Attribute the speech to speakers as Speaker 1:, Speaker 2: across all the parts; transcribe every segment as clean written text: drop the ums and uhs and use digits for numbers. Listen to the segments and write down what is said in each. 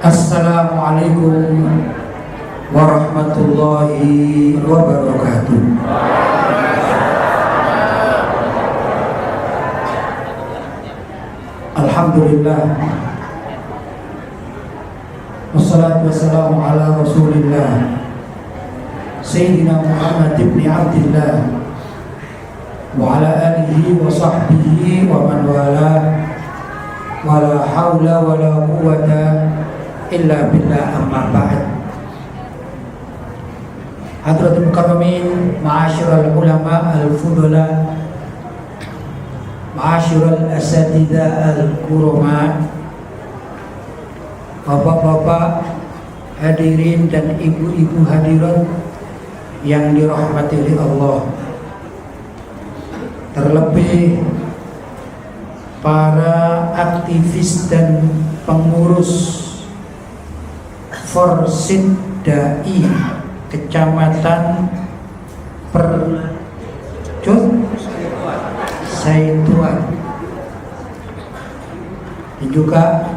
Speaker 1: Assalamualaikum warahmatullahi wabarakatuh. Alhamdulillah, wassalatu wassalamu ala rasulillah Sayyidina Muhammad ibn Abdillah wa ala alihi wa sahbihi wa man wala wa la hawla wa la quwwata illa billah, amma ba'd. Hadratul mukarramin, ma'asyiral ulama al-fudula, ma'asyiral asatidzah al-kurama, bapak-bapak hadirin dan ibu-ibu hadirat yang dirahmati oleh Allah, terlebih para aktivis dan pengurus Forsidai Kecamatan Percut Saituan, dan juga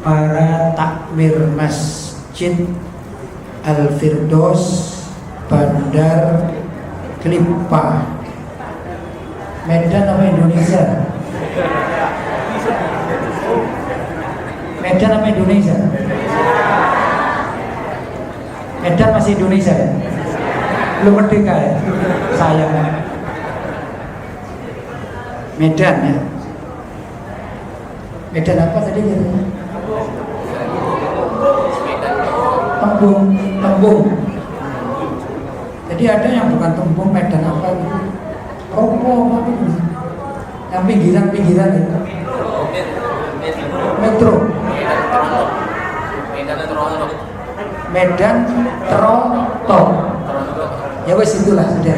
Speaker 1: para takmir Masjid Al-Firdaus Bandar Klippa, Medan apa Indonesia? Medan apa Indonesia? Medan masih Indonesia ya? Belum merdeka ya? Sayang. Medan ya? Medan apa tadi katanya? Tembung. Jadi ada yang bukan tembung, Medan apa gitu? Ropo apa gitu? Yang pinggiran itu. Metro. Medan Troto. Ya wes itulah sudah.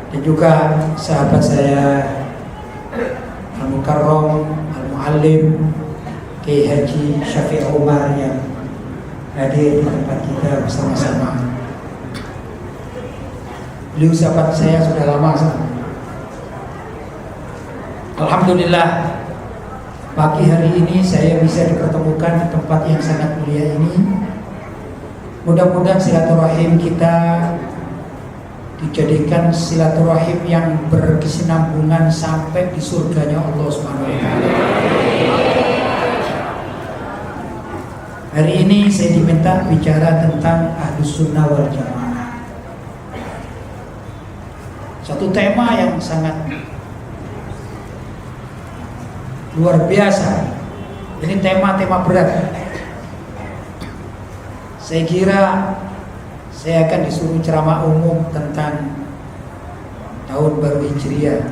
Speaker 1: Dan juga sahabat saya Al-Mukarram, Al-Muallim Kiai Haji Syafi'i Umar yang hadir di tempat kita bersama-sama. Beliau sahabat saya sudah lama. Alhamdulillah, pagi hari ini saya bisa dipertemukan di tempat yang sangat mulia ini. Mudah-mudahan silaturahim kita dijadikan silaturahim yang berkesinambungan sampai di surganya Allah Subhanahu wa taala. Hari ini saya diminta bicara tentang Ahlus Sunnah wal Jamaah. Satu tema yang sangat luar biasa. Ini tema-tema berat. Saya kira saya akan disuruh ceramah umum tentang tahun baru Hijriah.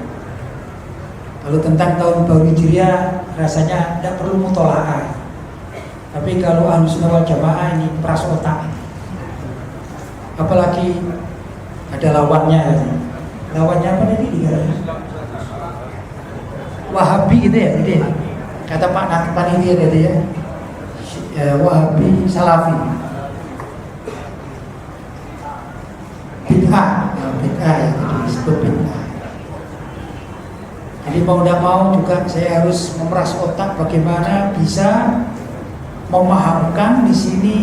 Speaker 1: Kalau tentang tahun baru Hijriah rasanya tidak perlu mutolaah. Tapi kalau Ahlus Sunnah wal Jamaah ini peras otak. Apalagi ada lawannya. Lawannya apa tadi? Wahabi gitu ya, gitu ya. Kata Pak Panitia tadi ya. Wahabi Salafi. Bid'ah ya, jadi disebut bid'ah. Jadi mau tidak mau juga saya harus memeras otak bagaimana bisa memahamkan di sini.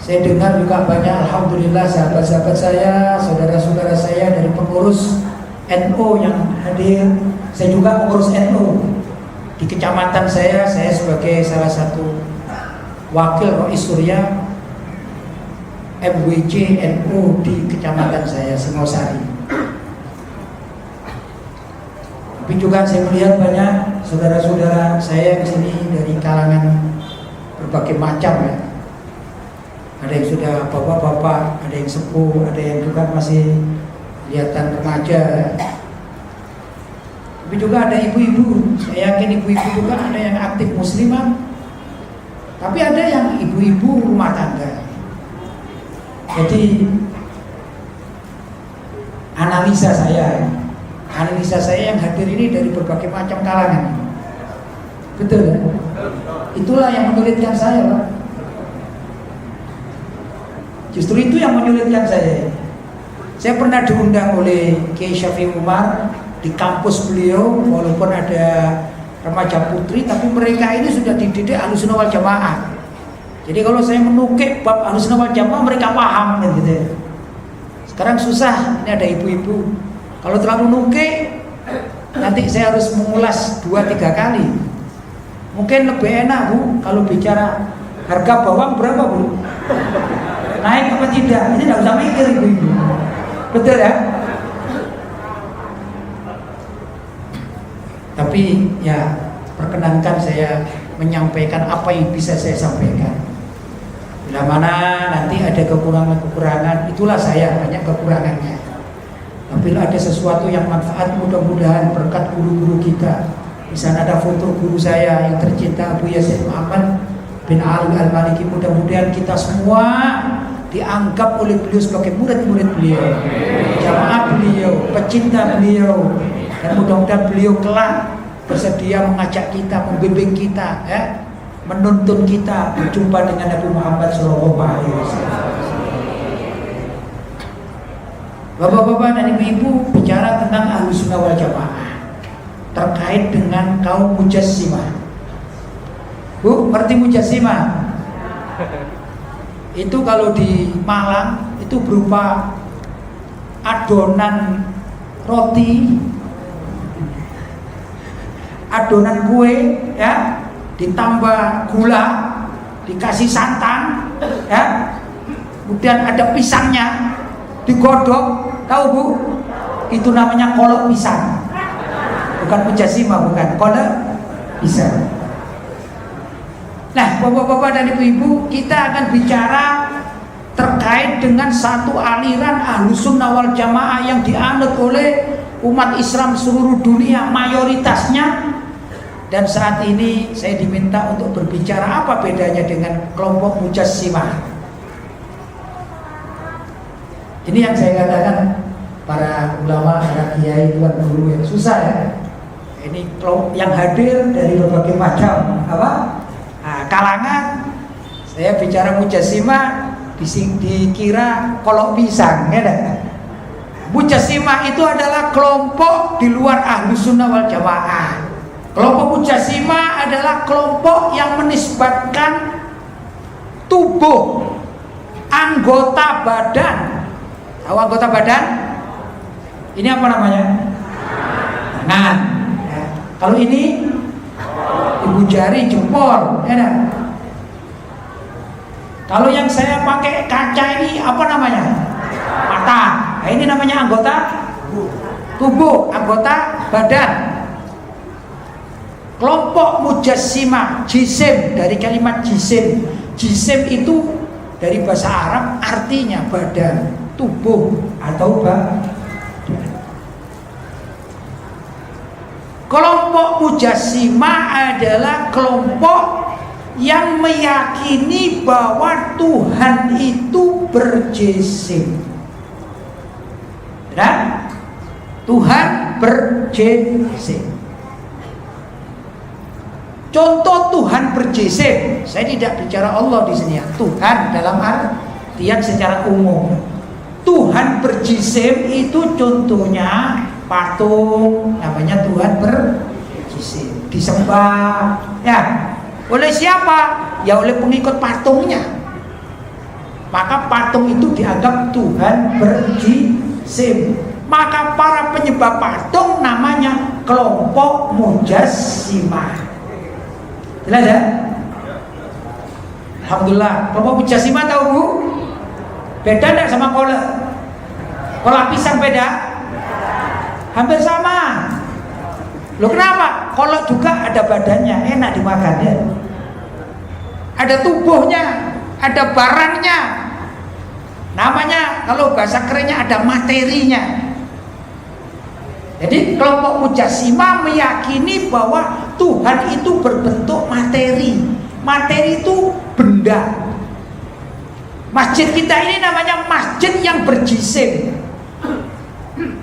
Speaker 1: Saya dengar juga banyak, alhamdulillah, sahabat-sahabat saya, saudara-saudara saya dari pengurus NU yang hadir. Saya juga pengurus NU di kecamatan saya sebagai salah satu wakil Rois Surya MWJ NU di kecamatan saya, Singosari. Tapi juga saya melihat banyak saudara-saudara saya di sini dari kalangan berbagai macam ya. Ada yang sudah bapak-bapak, ada yang sepuh, ada yang juga masih kelihatan remaja. Tapi juga ada ibu-ibu. Saya yakin ibu-ibu juga ada yang aktif muslimah. Tapi ada yang ibu-ibu rumah tangga. Jadi analisa saya yang hadir ini dari berbagai macam kalangan. Betul ya? Itulah yang menyulitkan saya, Pak. Justru itu yang menyulitkan saya. Saya pernah diundang oleh Kiai Syafi'i Umar di kampus beliau, walaupun ada remaja putri, tapi mereka ini sudah dididik Ahlussunnah wal Jamaah. Jadi kalau saya menukik bab Ahlussunnah wal Jamaah, mereka paham gitu. Sekarang susah, ini ada ibu-ibu. Kalau terlalu nukik, nanti saya harus mengulas 2-3 kali. Mungkin lebih enak Bu, kalau bicara harga bawang berapa Bu? Naik apa tidak? Ini tidak usah mikir ibu-ibu. Betul ya? Tapi ya perkenankan saya menyampaikan apa yang bisa saya sampaikan. Bila mana nanti ada kekurangan-kekurangan, itulah saya, banyak kekurangannya. Apabila ada sesuatu yang manfaat, mudah-mudahan berkat guru-guru kita. Di sana ada foto guru saya yang tercinta, Abu Yasin Muhammad bin Ali Al-Maliki. Mudah-mudahan kita semua dianggap oleh beliau sebagai murid-murid beliau, jamaah beliau, pecinta beliau, dan mudah-mudahan beliau kelak bersedia mengajak kita, membimbing kita, ya, menuntun kita berjumpa dengan Nabi Muhammad SAW. Bapak-bapak dan ibu-ibu, bicara tentang Ahlussunnah wal Jamaah terkait dengan kaum Mujassimah. Bu, ngerti Mujassimah? Itu kalau di Malang itu berupa adonan roti, adonan kue, ya, ditambah gula, dikasih santan, ya, kemudian ada pisangnya, digodok, tahu Bu? Itu namanya kolak pisang. Bukan Mujassimah, bukan, kolak pisang. Nah, bapak-bapak dan ibu-ibu, kita akan bicara terkait dengan satu aliran Ahlussunnah wal Jamaah yang dianut oleh umat Islam seluruh dunia mayoritasnya. Dan saat ini saya diminta untuk berbicara apa bedanya dengan kelompok Mujassimah. Ini yang saya katakan, para ulama, para kiai, tuan guru yang susah ya. Ini yang hadir dari berbagai macam kalangan. Saya bicara Mujassimah dikira kolok pisang, ya kan? Mujassimah itu adalah kelompok di luar Ahlussunnah wal Jamaah. Kelompok Mujassimah adalah kelompok yang menisbatkan tubuh, anggota badan. Tahu anggota badan? Ini apa namanya? Tangan. Ya. Kalau ini ibu jari, jempol, ya kan? Kalau yang saya pakai kaca ini apa namanya? Mata. Nah, ini namanya anggota tubuh, anggota badan. Kelompok Mujassimah, jisim, dari kalimat jisim. Jisim itu dari bahasa Arab artinya badan, tubuh atau badan. Kelompok Mujassimah adalah kelompok yang meyakini bahwa Tuhan itu berjisim. Dan Tuhan berjisim. Contoh Tuhan berjisim, saya tidak bicara Allah di sini ya. Tuhan dalam artian secara umum. Tuhan berjisim itu contohnya patung, namanya Tuhan berjisim, disembah, ya. Oleh siapa? Ya oleh pengikut patungnya. Maka patung itu dianggap Tuhan berjisim. Maka para penyembah patung namanya kelompok Mujassimah. Jelas ya? Alhamdulillah. Kelompok Mujassimah tahu Bu? Beda enggak sama kolak? Kolak pisang beda? Hampir sama. Loh kenapa? Kolak juga ada badannya, enak dimakan ya. Ada tubuhnya, ada barangnya. Namanya kalau bahasa kerennya ada materinya. Jadi kelompok Mujassimah meyakini bahwa Tuhan itu berbentuk materi. Materi itu benda. Masjid kita ini namanya masjid yang berjisim.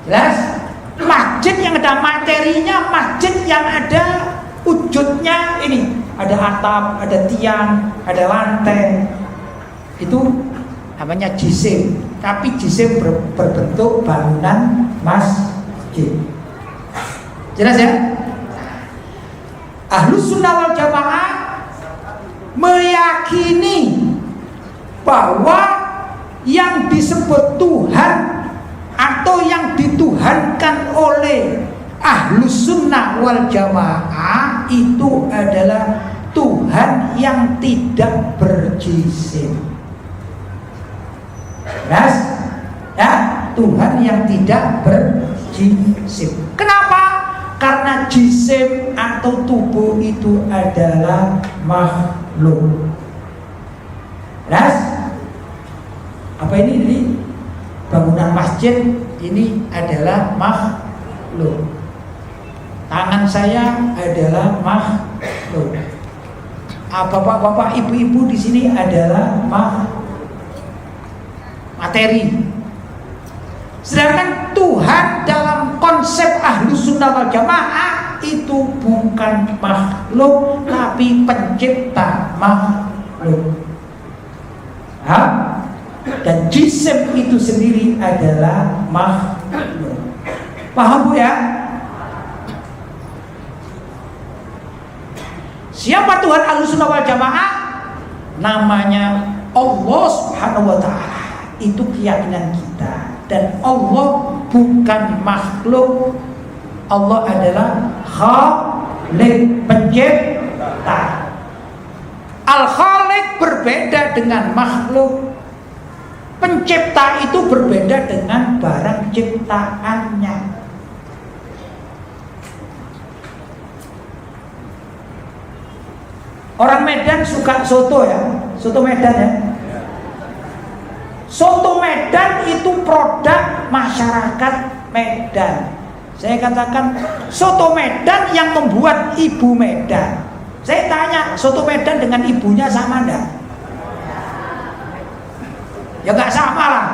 Speaker 1: Jelas? Masjid yang ada materinya, masjid yang ada wujudnya ini. Ada atap, ada tiang, ada lantai. Itu namanya jisim. Tapi jisim berbentuk bangunan masjid. Jelas ya? Ahlus sunnah wal jamaah meyakini bahwa yang disebut Tuhan atau yang dituhankan oleh Ahlus sunnah wal jamaah itu adalah Tuhan yang tidak berjisim. Jelas? Ya, Tuhan yang tidak berjisim. Kenapa? Karena jisim atau tubuh itu adalah makhluk. Jelas? Apa ini? Bangunan masjid ini adalah makhluk. Tangan saya adalah makhluk. Bapak-bapak, ibu-ibu di sini adalah materi. Sedangkan Tuhan dalam konsep Ahlus sunnah wal jamaah itu bukan makhluk, tapi pencipta makhluk. Dan jisim itu sendiri adalah makhluk. Paham Bu ya? Siapa Tuhan Ahlus sunnah wal jamaah? Namanya Allah subhanahu wa ta'ala. Itu keyakinan kita. Dan Allah bukan makhluk. Allah adalah Khaliq, pencipta. Al-Khaliq berbeda dengan makhluk. Pencipta itu berbeda dengan barang ciptaannya. Orang Medan suka soto ya, soto Medan ya. Soto Medan itu produk masyarakat Medan. Saya katakan soto Medan yang membuat ibu Medan. Saya tanya, soto Medan dengan ibunya sama enggak? Ya enggak sama lah.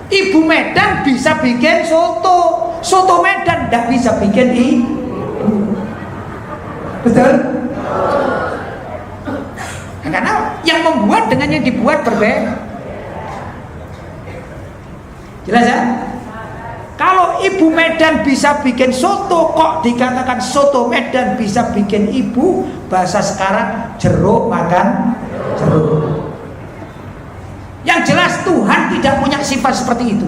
Speaker 1: Ibu Medan bisa bikin soto, soto Medan enggak bisa bikin ibu. Betul? Nah, karena yang membuat dengan yang dibuat berbeda. Jelas ya? Kalau ibu Medan bisa bikin soto, kok dikatakan soto Medan bisa bikin ibu? Bahasa sekarang jeruk makan jeruk. Yang jelas Tuhan tidak punya sifat seperti itu.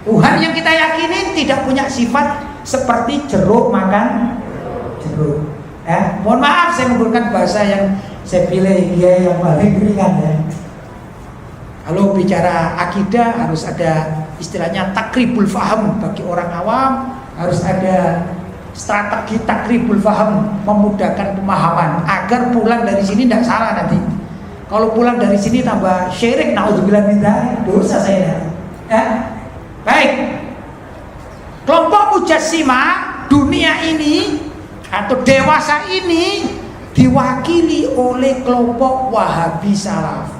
Speaker 1: Tuhan yang kita yakini tidak punya sifat seperti jeruk makan jeruk. Mohon maaf saya menggunakan bahasa yang saya pilih yang paling ringan ya. Kalau bicara akidah harus ada istilahnya takribul faham. Bagi orang awam harus ada strategi takribul faham, memudahkan pemahaman agar pulang dari sini tidak salah nanti. Kalau pulang dari sini tambah syirik, naudzubillah min dzalik, dosa saya. Baik. Kelompok Mujassimah dunia ini atau dewasa ini diwakili oleh kelompok Wahabi Salafi.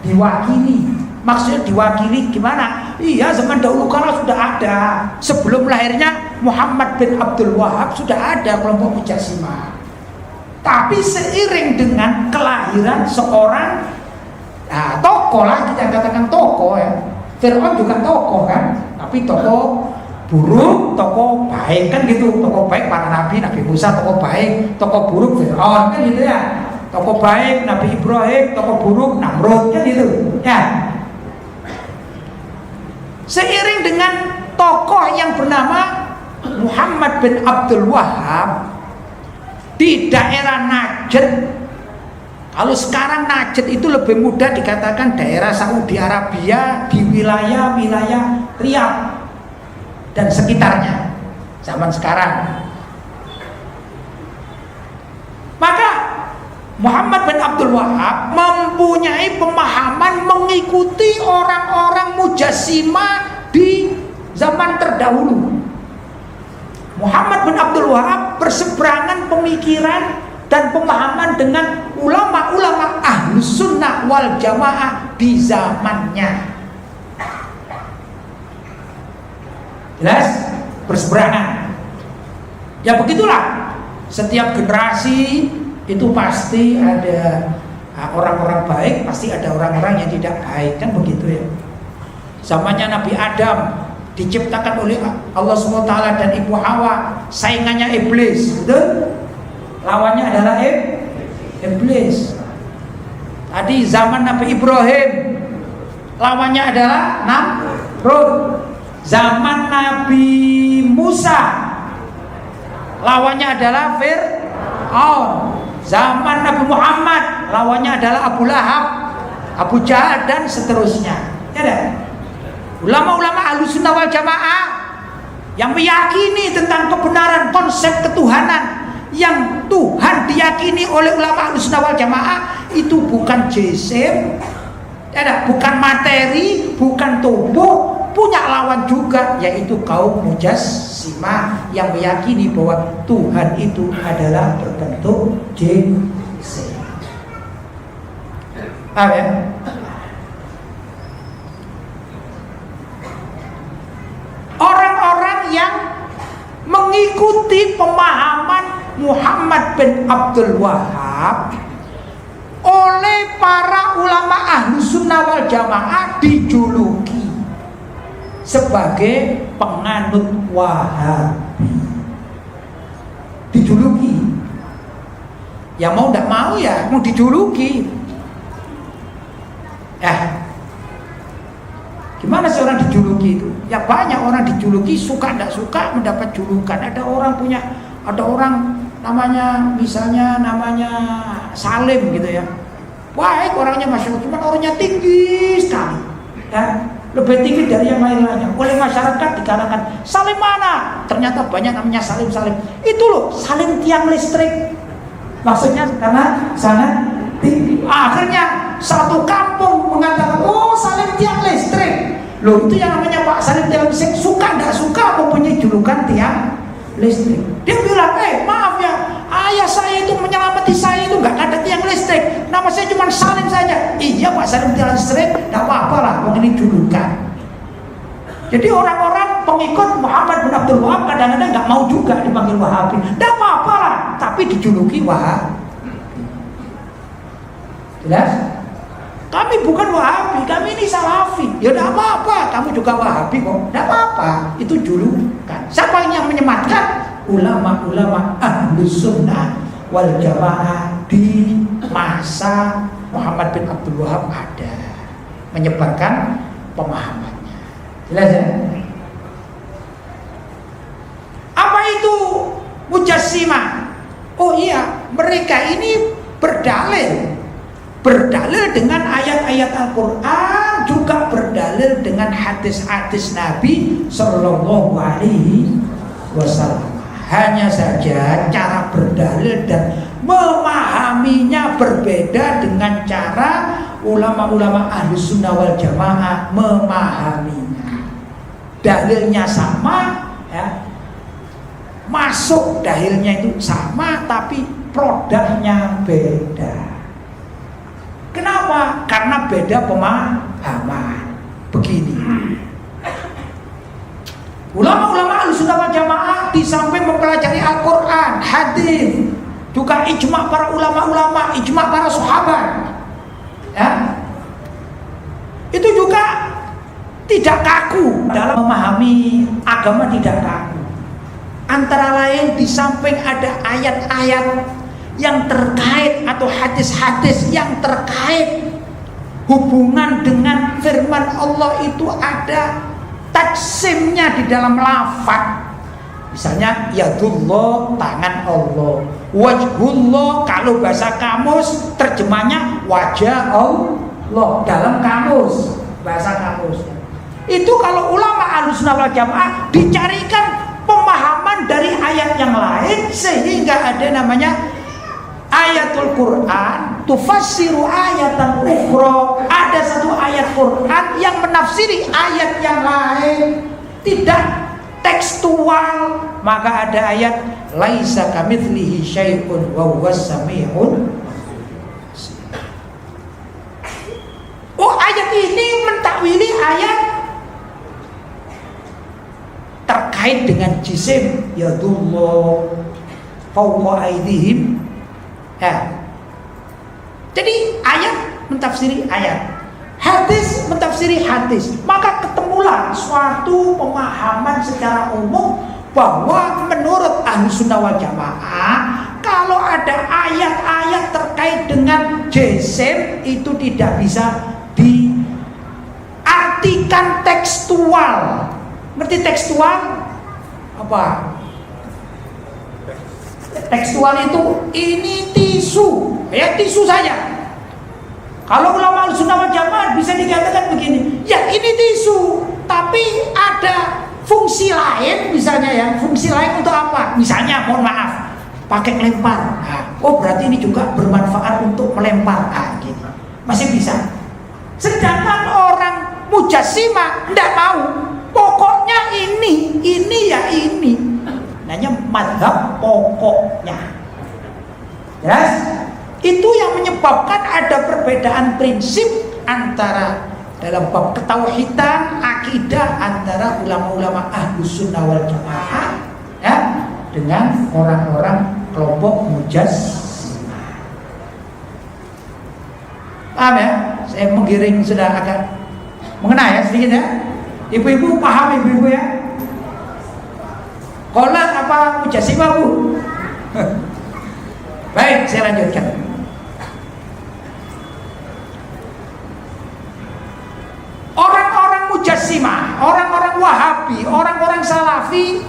Speaker 1: Diwakili, maksudnya diwakili gimana? Iya, zaman dahulu kala sudah ada. Sebelum lahirnya Muhammad bin Abdul Wahab sudah ada kelompok Mujassimah. Tapi seiring dengan kelahiran seorang tokoh lah, kita katakan tokoh ya. Fir'aun juga tokoh kan, tapi tokoh buruk, tokoh baik kan gitu. Tokoh baik para nabi, Nabi Musa tokoh baik, tokoh buruk Fir'aun kan gitu ya. Tokoh baik Nabi Ibrahim, tokoh buruk Namrud kan gitu ya. Seiring dengan tokoh yang bernama Muhammad bin Abdul Wahab di daerah Najd. Kalau sekarang Najd itu lebih mudah dikatakan daerah Saudi Arabia, di wilayah-wilayah Riyadh dan sekitarnya zaman sekarang. Maka Muhammad bin Abdul Wahab mempunyai pemahaman mengikuti orang-orang Mujassimah di zaman terdahulu. Muhammad bin Abdul Wahab berseberangan pemikiran dan pemahaman dengan ulama-ulama Ahlus Sunnah wal Jamaah di zamannya. Jelas? Berseberangan. Ya begitulah. Setiap generasi itu pasti ada orang-orang baik, pasti ada orang-orang yang tidak baik, kan begitu ya. Zamannya Nabi Adam diciptakan oleh Allah SWT dan Ibu Hawa, saingannya iblis, betul? Lawannya adalah iblis. Tadi zaman Nabi Ibrahim, lawannya adalah Namrud. Zaman Nabi Musa, lawannya adalah Fir'aun. Zaman Nabi Muhammad, lawannya adalah Abu Lahab, Abu Jahal, dan seterusnya. Ya dah. Ulama-ulama Ahlussunnah wal Jamaah yang meyakini tentang kebenaran konsep ketuhanan, yang Tuhan diyakini oleh ulama Ahlussunnah wal Jamaah itu bukan jisim, ya dah, bukan materi, bukan tubuh, punya lawan juga, yaitu kaum Mujassimah yang meyakini bahwa Tuhan itu adalah berbentuk jisim. Paham ya? Orang-orang yang mengikuti pemahaman Muhammad bin Abdul Wahhab oleh para ulama Ahlussunnah wal Jamaah dijuluki sebagai penganut Wahabi. Dijuluki. Ya mau tidak mau ya mau dijuluki. Gimana sih orang dijuluki itu? Ya banyak orang dijuluki, suka tidak suka mendapat julukan. Ada orang namanya, misalnya namanya Salim gitu ya. Baik orangnya, masya Allah, cuma orangnya tinggi sekali, ya, lebih tinggi dari yang lain-lainnya. Oleh masyarakat dikatakan Salim mana? Ternyata banyak namanya Salim. Itu loh Salim tiang listrik. Maksudnya karena sana tinggi. Akhirnya satu kampung mengatakan, oh Salim tiang listrik. Loh itu yang namanya Pak Salim tiang listrik, suka tidak suka mempunyai julukan tiang listrik. Dia bilang, maaf ya, ayah saya itu menyelamati saya itu nggak ada tiang listrik, nama saya cuma Salim saja. Iya Pak Salim tiang listrik, tidak apa-apa lah, ini julukan. Jadi orang-orang pengikut Muhammad bin Abdul Wahhab kadang-kadang nggak mau juga dipanggil Wahabi, tidak apa-apa lah, tapi dijuluki Wahabi. Jelas? Kami bukan Wahabi, kami ini Salafi. Ya tidak apa-apa, kamu juga Wahabi kok, tidak apa-apa, itu julukan. Siapa yang menyematkan? Ulama-ulama Ahlussunnah wal Jamaah di masa Muhammad bin Abdul Wahhab ada menyebarkan pemahamannya. Jelas ya? Apa itu Mujassimah? Oh iya, mereka ini berdalil dengan ayat-ayat Al-Quran, juga berdalil dengan hadis-hadis Nabi Sallallahu Alaihi Wasallam. Hanya saja cara berdalil dan memahaminya berbeda dengan cara ulama-ulama Ahlussunnah wal Jamaah memahaminya. Dalilnya sama, ya, masuk dalilnya itu sama, tapi produknya beda. Kenapa? Karena beda pemahaman. Begini, ulama-ulama Ahlussunnah wal Jamaah di samping mempelajari Al-Quran, hadis, juga ijma para ulama-ulama, ijma para sahabat, ya, itu juga tidak kaku dalam memahami agama, tidak kaku. Antara lain di samping ada ayat-ayat yang terkait atau hadis-hadis yang terkait hubungan dengan firman Allah, itu ada taksimnya di dalam lafaz. Misalnya yadullah, tangan Allah, wajhullah, kalau bahasa kamus terjemahnya wajah Allah dalam kamus, bahasa kamus. Itu kalau ulama Ahlussunnah wal Jamaah dicarikan pemahaman dari ayat yang lain, sehingga ada namanya ayatul Quran tufassiru ayatan ukhra. Ada satu ayat Quran yang menafsiri ayat yang lain, tidak tekstual. Maka ada ayat laisa kamitslihi syai'un wa huwas sami'un. Oh, ayat ini mentakwili ayat terkait dengan jisim, yadullah fawqa aydihim. Ya. Jadi ayat mentafsiri ayat, hadis mentafsiri menafsiri hadis, maka ketemulah suatu pemahaman secara umum bahwa menurut Ahlussunnah wal Jamaah, kalau ada ayat-ayat terkait dengan jisim itu tidak bisa diartikan tekstual. Ngerti tekstual? Apa? Tekstual itu ini tisu, ya tisu saja. Kalau ulama Ahlussunnah wal Jamaah bisa dikatakan begini, ya ini tisu, tapi ada fungsi lain, misalnya ya, fungsi lain untuk apa? Misalnya, mohon maaf, pakai lempar. Nah, oh berarti ini juga bermanfaat untuk melempar. Nah, gitu. Masih bisa. Sedangkan orang Mujassimah tidak mau. Pokoknya ini ya ini. Namanya mazhab pokoknya. Jelas? Itu yang menyebabkan ada perbedaan prinsip antara dalam bab ketauhidan, akidah antara ulama-ulama Ahlussunnah wal Jamaah ya dengan orang-orang kelompok Mujassimah. Paham ya? Saya menggiring sudah agak mengena ya sedikit ya. Ibu-ibu paham ibu-ibu ya? Qolat apa Mujassimah Bu? Baik, saya lanjutkan. Orang-orang Mujassimah, orang-orang Wahabi, orang-orang Salafi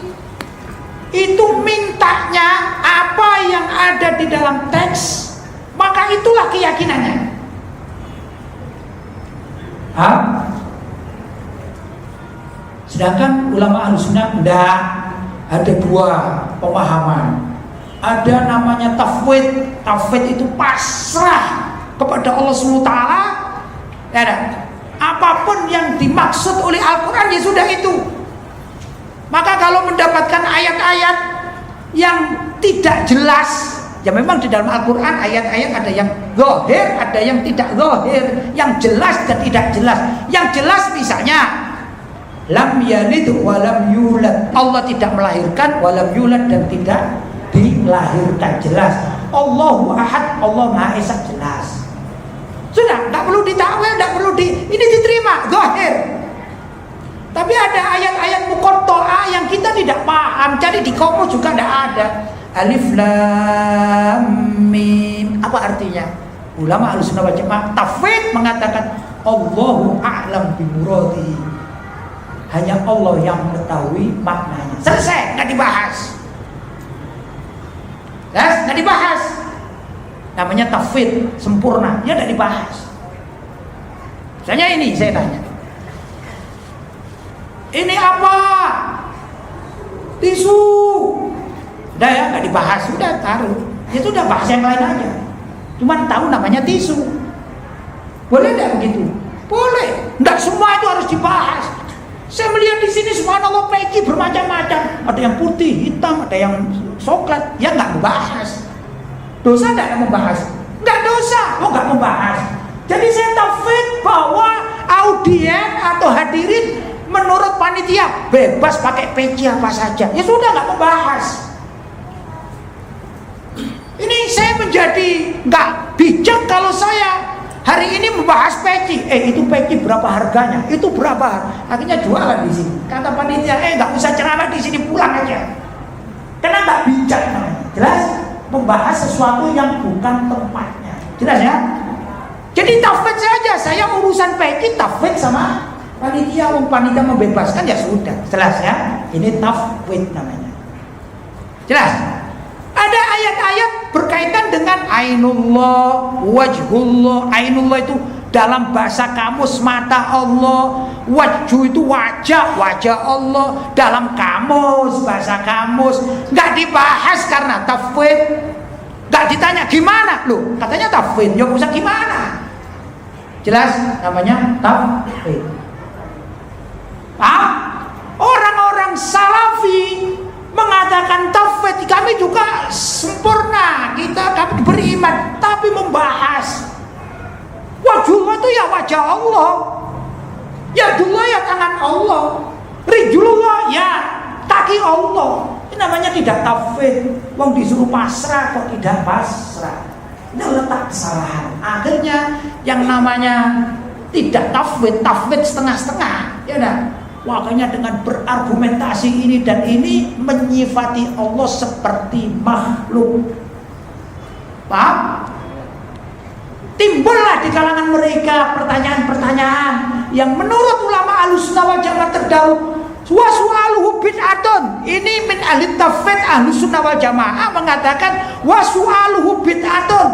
Speaker 1: itu mintanya apa yang ada di dalam teks, maka itulah keyakinannya. Sedangkan ulama Ahlussunnah tidak, ada dua pemahaman. Ada namanya tafwid. Tafwid itu pasrah kepada Allah SWT. Ya, apapun yang dimaksud oleh Al-Quran ya sudah itu. Maka kalau mendapatkan ayat-ayat yang tidak jelas, ya memang di dalam Al-Quran ayat-ayat ada yang zahir, ada yang tidak zahir, yang jelas dan tidak jelas. Yang jelas misalnya lam yalid wa lam yulad, Allah tidak melahirkan, wa lam yulad dan tidak dilahirkan, jelas. Allahu ahad, Allah Maha Esa, jelas. Sudah, tidak perlu ditakwil, tidak perlu ini diterima, zahir. Tapi ada ayat-ayat muqatta'ah yang kita tidak paham, jadi di kamus juga tidak ada. Alif lam mim, apa artinya? Ulama Ahlussunnah wal Jamaah tafwid mengatakan Allahu a'lam bimuradi, hanya Allah yang mengetahui maknanya. Selesai, nggak dibahas. Nggak dibahas. Namanya tafwid sempurna, ya tidak dibahas. Misalnya ini saya tanya, ini apa? Tisu. Udah ya, nggak dibahas, sudah taruh. Ya sudah, bahas yang lain aja. Cuman tahu namanya tisu. Boleh tidak begitu? Boleh. Nggak semua itu harus dibahas. Saya melihat di sini subhanallah peci bermacam-macam. Ada yang putih, hitam, ada yang coklat. Ya nggak membahas. Dosa tidak membahas? Nggak dosa, nggak membahas. Jadi saya tafwid bahwa audien atau hadirin menurut panitia bebas pakai peci apa saja. Ya sudah, nggak membahas. Ini saya menjadi nggak bijak kalau saya hari ini membahas peci. Itu peci berapa harganya? Itu berapa? Akhirnya jualan di sini. Kata panitia, nggak usah ceramah di sini, pulang aja. Karena nggak bijak namanya. Jelas? Membahas sesuatu yang bukan tempatnya. Jelas ya? Jadi tafwid saja, saya urusan peci tafwid sama panitia. Panitia membebaskan ya sudah. Jelas ya? Ini tafwid namanya. Jelas? Ada ayat-ayat berkaitan dengan ainullah, wajhullah. Ainullah itu dalam bahasa kamus mata Allah, wajhu itu wajah Allah dalam kamus, bahasa kamus. Nggak dibahas karena tafwid. Nggak ditanya gimana loh, katanya tafwid, ya usah gimana. Jelas namanya tafwid. Paham? Orang-orang Salafi mengatakan tafwid, kami juga sempurna, kami beriman, tapi membahas wajhullah itu ya wajah Allah, yadullah ya tangan Allah, rijulullah ya kaki Allah. Ini namanya tidak tafwid. Wong disuruh pasrah kok tidak pasrah. Ini letak kesalahan. Akhirnya yang namanya tidak tafwid setengah-setengah, ya dah. Makanya dengan berargumentasi ini dan ini menyifati Allah seperti makhluk. Paham? Timbullah di kalangan mereka pertanyaan-pertanyaan yang menurut ulama Ahlussunnah wal Jamaah terdahulu wasu'aluhu bid'atun. Ini min ahli tafwid Ahlussunnah wal Jamaah mengatakan wasu'aluhu bid'atun.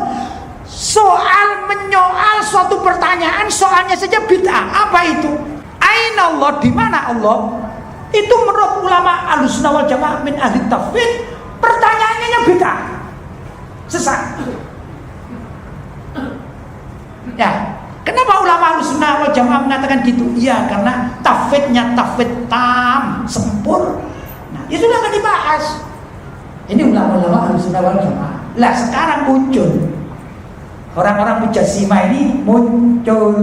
Speaker 1: Soal menyoal suatu pertanyaan, soalnya saja bid'ah. Apa itu? Aina Allah, di mana Allah? Itu menurut ulama Ahlussunnah wal Jamaah min ahli tafwid, pertanyaannya bid'ah. Sesat. Ya, kenapa ulama Ahlussunnah wal Jamaah mengatakan gitu? Iya, karena tafwidnya tafwid tam, sempurna. Nah, itu sudah akan dibahas. Ini ulama-ulama Ahlussunnah wal Jamaah. Lah sekarang muncul orang-orang Mujassimah ini muncul.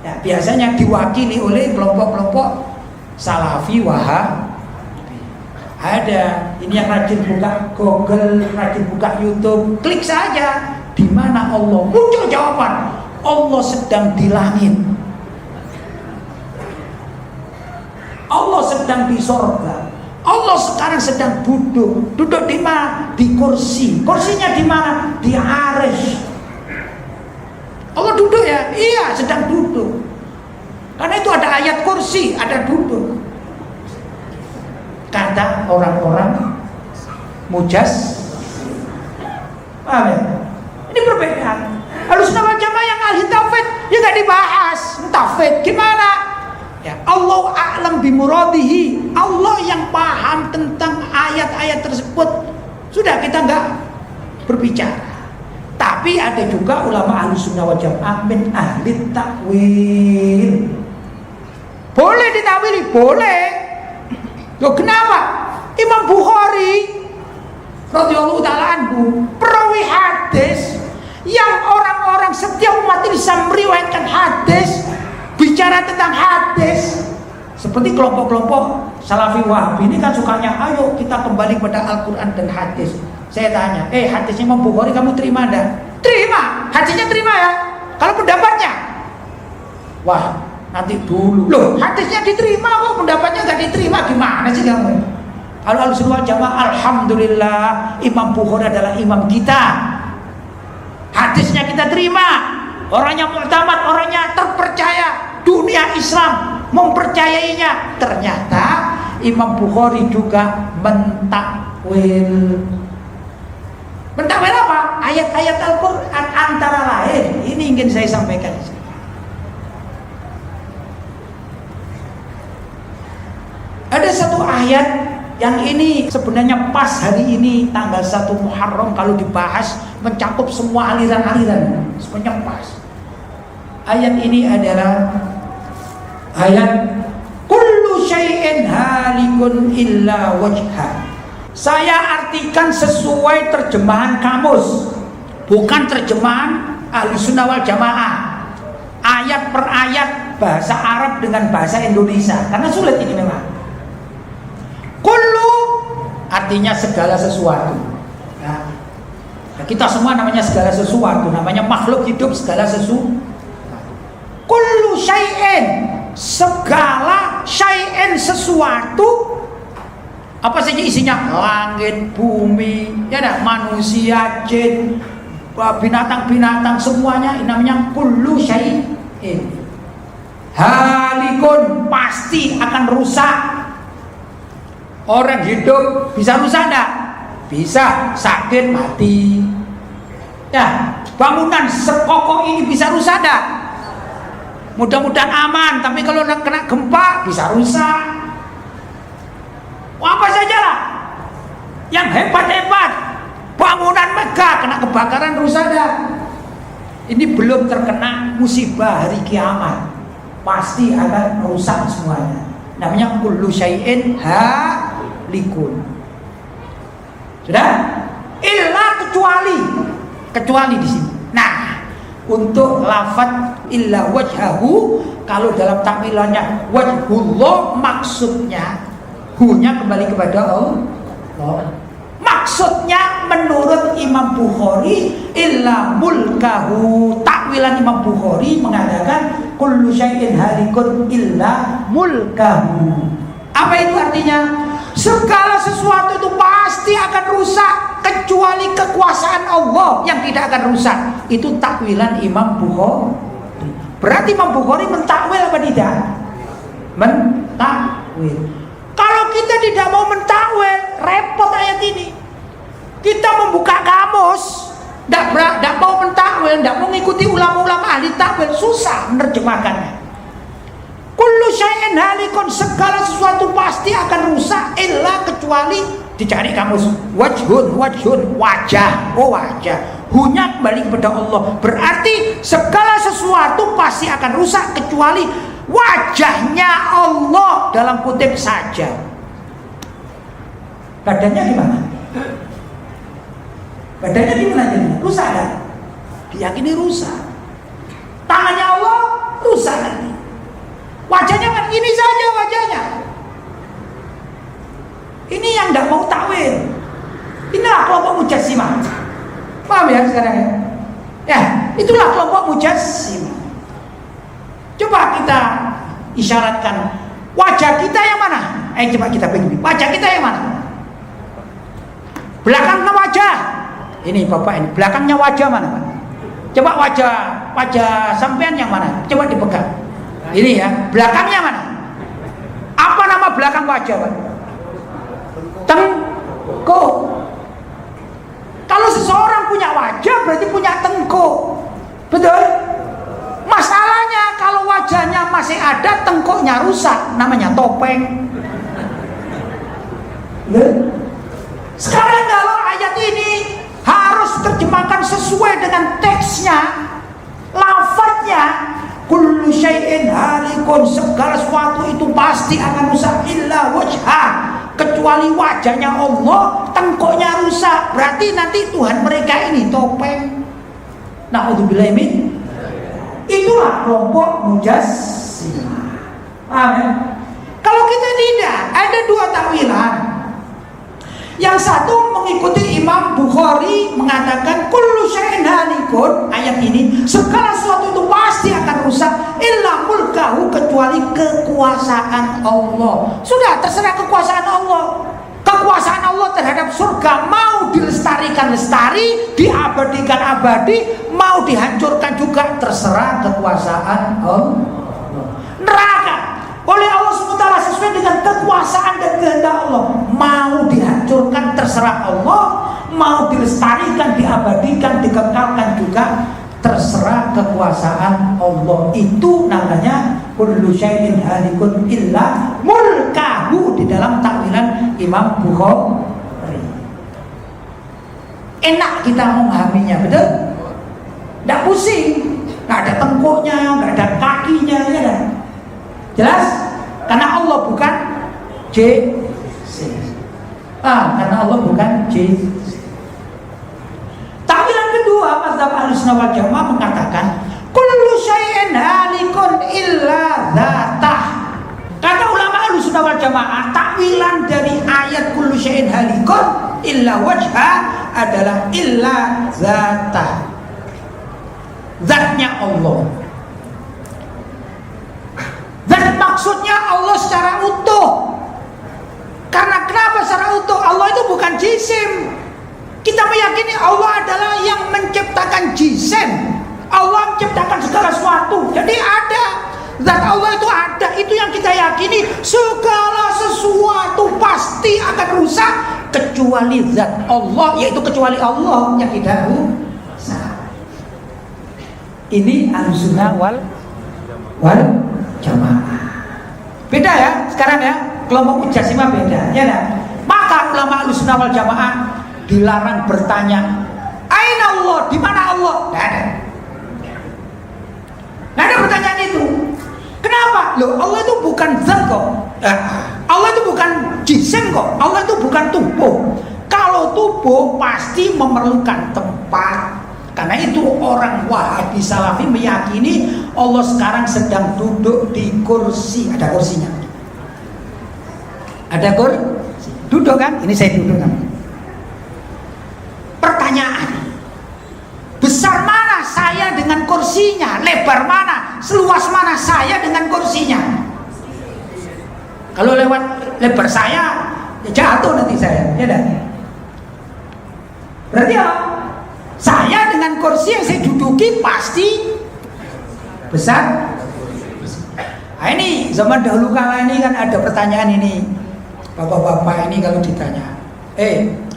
Speaker 1: Ya, biasanya diwakili oleh kelompok-kelompok Salafi Wahabi. Ada ini yang rajin buka Google, rajin buka YouTube, klik saja di mana Allah, muncul jawaban. Allah sedang di langit, Allah sedang di sorga, Allah sekarang sedang duduk di mana? Di kursi. Kursinya di mana? Di arsy. Allah duduk ya? Iya, sedang duduk. Karena itu ada ayat kursi, ada duduk. Kata orang-orang Mujas, paham ya? Ini perbedaan. Ahlussunnah wal Jamaah yang ahli tauhid ya nggak dibahas. Tauhid gimana? Ya, Allah a'lam bimuradihi. Allah yang paham tentang ayat-ayat tersebut. Sudah, kita nggak berbicara. Tapi ada juga ulama Ahlussunnah wal Jamaah min ahli takwil. Boleh ditakwili, boleh. Loh, kenapa? Imam Bukhari radhiyallahu ta'ala anhu perawi hadis yang orang-orang setiap umat ini bisa meriwayatkan hadis, bicara tentang hadis. Seperti kelompok-kelompok Salafi Wahabi ini kan sukanya, ayo kita kembali pada Al-Quran dan hadis. Saya tanya, hadisnya Imam Bukhari kamu terima enggak? Terima, hadisnya terima ya. Kalau pendapatnya, wah nanti dulu. Loh, hadisnya diterima kok, pendapatnya nggak diterima, gimana sih kamu? Kalau Ahlussunnah wal Jamaah, alhamdulillah Imam Bukhari adalah imam kita. Hadisnya kita terima. Orangnya muktamad, orangnya terpercaya. Dunia Islam mempercayainya. Ternyata Imam Bukhari juga mentakwil. Mentakwil apa? Ayat-ayat Al-Quran antara lain. Ini ingin saya sampaikan. Ada satu ayat yang ini sebenarnya pas hari ini tanggal 1 Muharram, kalau dibahas mencakup semua aliran-aliran, semuanya pas. Ayat ini adalah ayat kullu syai'in halikun illa wajha. Saya artikan sesuai terjemahan kamus, bukan terjemahan Ahlussunnah wal Jamaah. Ayat per ayat bahasa Arab dengan bahasa Indonesia, karena sulit ini memang. Kullu artinya segala sesuatu. Ya. Nah, kita semua namanya segala sesuatu, namanya makhluk hidup segala sesuatu. Kullu syai'in, segala syai'in sesuatu. Apa saja isinya? Langit, bumi, ya ada manusia, jin, binatang-binatang, semuanya namanya kullu syai'in. Halikun, pasti akan rusak. Orang hidup bisa rusak enggak? Bisa, sakit, mati. Ya, bangunan sekokoh ini bisa rusak enggak? Mudah-mudahan aman, tapi kalau kena gempa bisa rusak. Apa saja lah yang hebat-hebat, bangunan megah kena kebakaran rusak enggak? Ini belum terkena musibah hari kiamat, pasti akan rusak semuanya. Namanya kullu syai'in halikun. Sudah? Illa kecuali di sini. Nah, untuk lafaz illa wajhahu, kalau dalam takmilannya wajhullah, maksudnya hunya kembali kepada Allah. Maksudnya menurut Imam Bukhari illa mulkahu. Takwilan Imam Bukhari mengatakan kullu syai'in halikun illa mulkahu. Apa itu artinya? Segala sesuatu itu pasti akan rusak kecuali kekuasaan Allah yang tidak akan rusak. Itu takwilan Imam Bukhari. Berarti Imam Bukhari mentakwil apa tidak? Mentakwil. Kalau kita tidak mau mentakwil, repot ayat ini. Kita membuka kamus, tidak mau mentakwil, tidak mau mengikuti ulama-ulama ahli takwil, susah menerjemahkannya. Kullu syai'in halikun, segala sesuatu pasti akan rusak illa kecuali dicari kamus wajhun, wajah, oh wajah, hunya kembali kepada Allah. Berarti segala sesuatu pasti akan rusak kecuali wajahnya Allah, dalam kutip saja. Badannya gimana? Badannya gimana jadinya? Rusak kan? Diyakini rusak. Tangannya Allah rusak nanti. Wajahnya kan ini saja wajahnya. Ini yang tidak mau takwil. Inilah kelompok mujassimah. Paham ya sekarang ya? Ya, itulah kelompok mujassimah. Coba kita isyaratkan wajah kita yang mana? Coba kita begini. Wajah kita yang mana? Belakangnya wajah. Ini Bapak ini, belakangnya wajah mana, Pak? Coba wajah sampean yang mana? Coba dipegang. Ini ya, belakangnya mana? Apa nama belakang wajah, Pak? Tengkuk. Kalau seseorang punya wajah berarti punya tengkuk. Betul? Masalahnya kalau wajahnya masih ada, tengkuknya rusak, namanya topeng. Sekarang kalau ayat ini harus terjemahkan sesuai dengan teksnya, lafadznya. Kullu syai'in halikun, segala sesuatu itu pasti akan rusak illa wajhah, kecuali wajahnya Allah, tengkuknya rusak. Berarti nanti Tuhan mereka ini topeng. Na'udzubillah min. Itulah kelompok mujassimah. Paham ya? Kalau kita tidak, ada dua takwilan. Yang satu mengikuti Imam Bukhari mengatakan kullu syai'in halikun, ayat ini segala sesuatu itu pasti akan rusak illa mulkahu, kecuali kekuasaan Allah. Sudah, terserah kekuasaan Allah. Kekuasaan Allah terhadap surga mau dilestarikan lestari, diabadikan abadi, mau dihancurkan juga terserah kekuasaan Allah. Neraka oleh Allah SWT sesuai dengan kekuasaan dan kehendak Allah, mau dihancurkan terserah Allah, mau dilestarikan, diabadikan, dikekalkan juga terserah kekuasaan Allah. Itu namanya kullu syai'in halikun illa mulkahu di dalam takwilan Imam Bukhari. Enak kita memahaminya, betul? Tidak pusing, nggak ada tengkuknya, nggak ada kakinya, ya kan? Jelas? Karena Allah bukan JC. Karena Allah bukan JC. Takwilan kedua, mazhab Ahlussunnah wal Jamaah mengatakan kullu syai'in halikun illa dzatah. Kata ulama Ahlussunnah wal Jamaah, takwilan dari ayat kullu syai'in halikun illa wajha adalah illa dzatah. Zatnya Allah. Dan maksudnya Allah secara utuh. Karena kenapa secara utuh? Allah itu bukan jisim. Kita meyakini Allah adalah yang menciptakan jisim. Allah menciptakan segala sesuatu. Jadi ada. Zat Allah itu ada. Itu yang kita yakini. Segala sesuatu pasti akan rusak kecuali zat Allah, yaitu kecuali Allah yang tidak rusak. Ini Ahlussunnah wal Jamaah. Beda ya sekarang ya, kelompok mujassimah beda ya kan? Maka ulama Ahlussunnah wal Jamaah dilarang bertanya aina Allah, di mana Allah? Nggak ada. Nggak ada pertanyaan itu. Kenapa? Loh, Allah itu bukan zat kok. Allah itu bukan jisim kok. Allah itu bukan tubuh. Kalau tubuh pasti memerlukan tempat. Karena itu orang Wahabi Salafi meyakini Allah sekarang sedang duduk di kursi. Ada kursinya. Ada kursi. Duduk kan? Ini saya duduk kan. Pertanyaan, besar mana saya dengan kursinya? Lebar mana seluas mana saya dengan kursinya. Kalau lewat lebar saya, ya jatuh nanti saya, ya dah. Berarti apa? Saya dengan kursi yang saya duduki pasti besar. Nah, ini zaman dahulu kala ini kan ada pertanyaan ini, bapak-bapak ini kalau ditanya,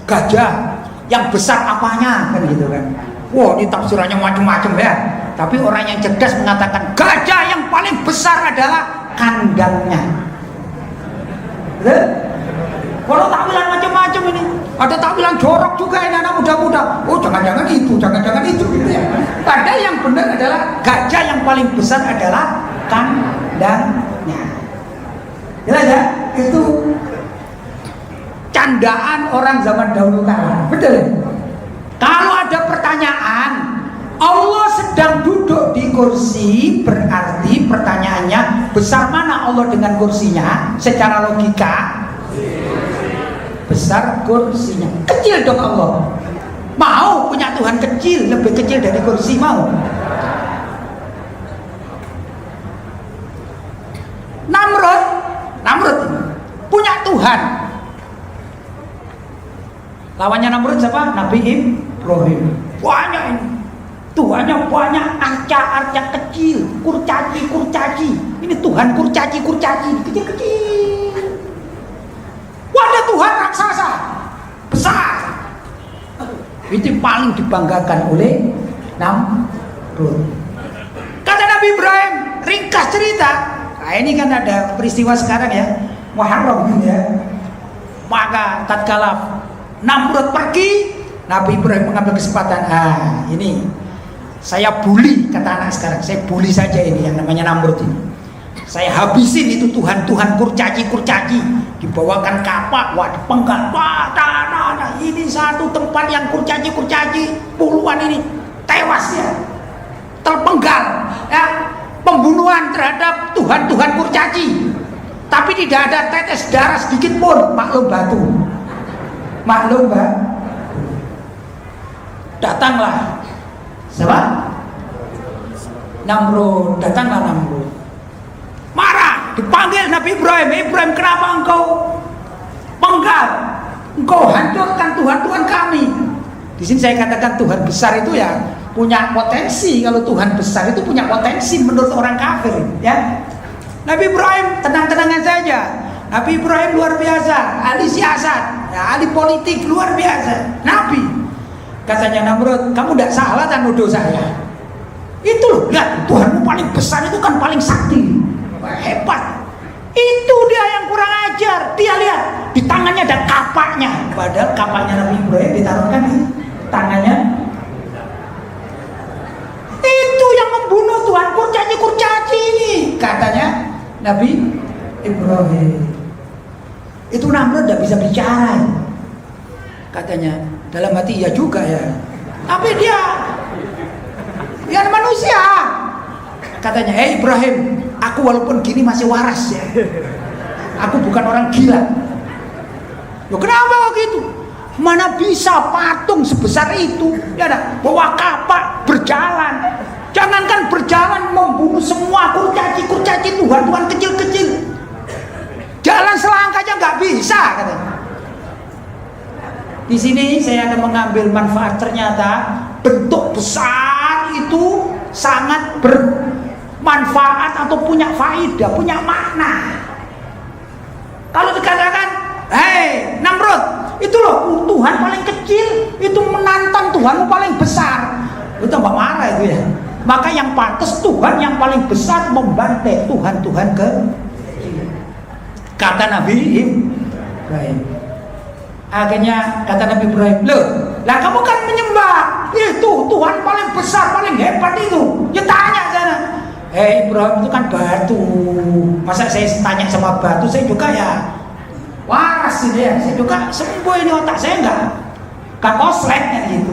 Speaker 1: gajah yang besar apanya, kan gitu kan. Wah, ini tafsirannya macam-macam ya. Tapi orang yang cerdas mengatakan gajah yang paling besar adalah kandangnya. Betul? Kalau takwilan macam-macam ini, ada takwilan jorok juga ini anak muda-muda. Oh, jangan-jangan itu, jangan-jangan itu, gitu ya. Padahal yang benar adalah gajah yang paling besar adalah kandangnya. Jelas ya? Itu candaan orang zaman dahulu kala. Betul? Kalau ada pertanyaan, Allah sedang duduk di kursi, berarti pertanyaannya besar mana Allah dengan kursinya? Secara logika besar kursinya. Kecil dong Allah. Mau punya Tuhan kecil, lebih kecil dari kursi, mau? Namrud punya Tuhan. Lawannya Namrud siapa? Nabi Ibrahim. Banyak ini. Tuhannya banyak, arca kecil, kurcaci. Ini Tuhan kurcaci, kecil-kecil. Ada Tuhan raksasa besar. Itu paling dibanggakan oleh Namrud. Kata Nabi Ibrahim, ringkas cerita. Nah, ini kan ada peristiwa sekarang ya, Muharram gitu ya. Maka tatkala Namrud pergi, Nabi Ibrahim mengambil kesempatan. Ini saya bully, kata anak sekarang. Saya bully saja ini yang namanya Namrud ini. Saya habisin itu Tuhan kurcaci. Dibawakan kapak, wah dipenggal, ini satu tempat yang kurcaci, puluhan ini tewas ya, terpenggal ya, pembunuhan terhadap Tuhan kurcaci. Tapi tidak ada tetes darah sedikit pun. Maklum batu. Datanglah siapa? Namrud. Marah, dipanggil Nabi Ibrahim, kenapa engkau penggal? Engkau hancurkan Tuhan kami. Di sini saya katakan Tuhan besar itu ya punya potensi. Kalau Tuhan besar itu punya potensi menurut orang kafir, ya. Nabi Ibrahim tenang-tenangan saja. Nabi Ibrahim luar biasa, ahli siasat, ya, ahli politik luar biasa. Nabi. Katanya Namrud, kamu tidak salah dan nuduh saya. Itu loh, lihat Tuhanmu paling besar itu kan paling sakti. Hebat. Itu dia yang kurang ajar. Dia lihat di tangannya ada kapaknya, padahal kapaknya Nabi Ibrahim ditaruhkan di tangannya. Itu yang membunuh Tuhan kurcaci ini, katanya Nabi Ibrahim. Itu Namrud tidak bisa bicara, katanya dalam hati ya juga ya, tapi dia manusia. Katanya, Ibrahim, aku walaupun gini masih waras ya. Aku bukan orang gila. Loh, kenapa gitu? Mana bisa patung sebesar itu, ya dah, bawa kapak berjalan. Jangankan berjalan, membunuh semua kurcaci Tuhan kecil-kecil. Jalan selangkah aja nggak bisa, katanya. Di sini saya akan mengambil manfaat. Ternyata bentuk besar itu sangat bermanfaat atau punya faidah, punya makna. Kalau dikatakan, hei Namrud, itu loh Tuhan paling kecil, itu menantang Tuhanmu paling besar, itu tambah marah itu ya. Maka yang pantas Tuhan yang paling besar membantai Tuhan kecil. Kata Nabi Ibrahim. Akhirnya kata Nabi Ibrahim, loh, lah kamu kan menyembah itu Tuhan paling besar, paling hebat itu. Ya tanya sana. Ibrahim itu kan batu. Masa saya tanya sama batu, saya juga ya waras ini ya. Saya juga sembuh ini otak saya enggak koslet kan gitu.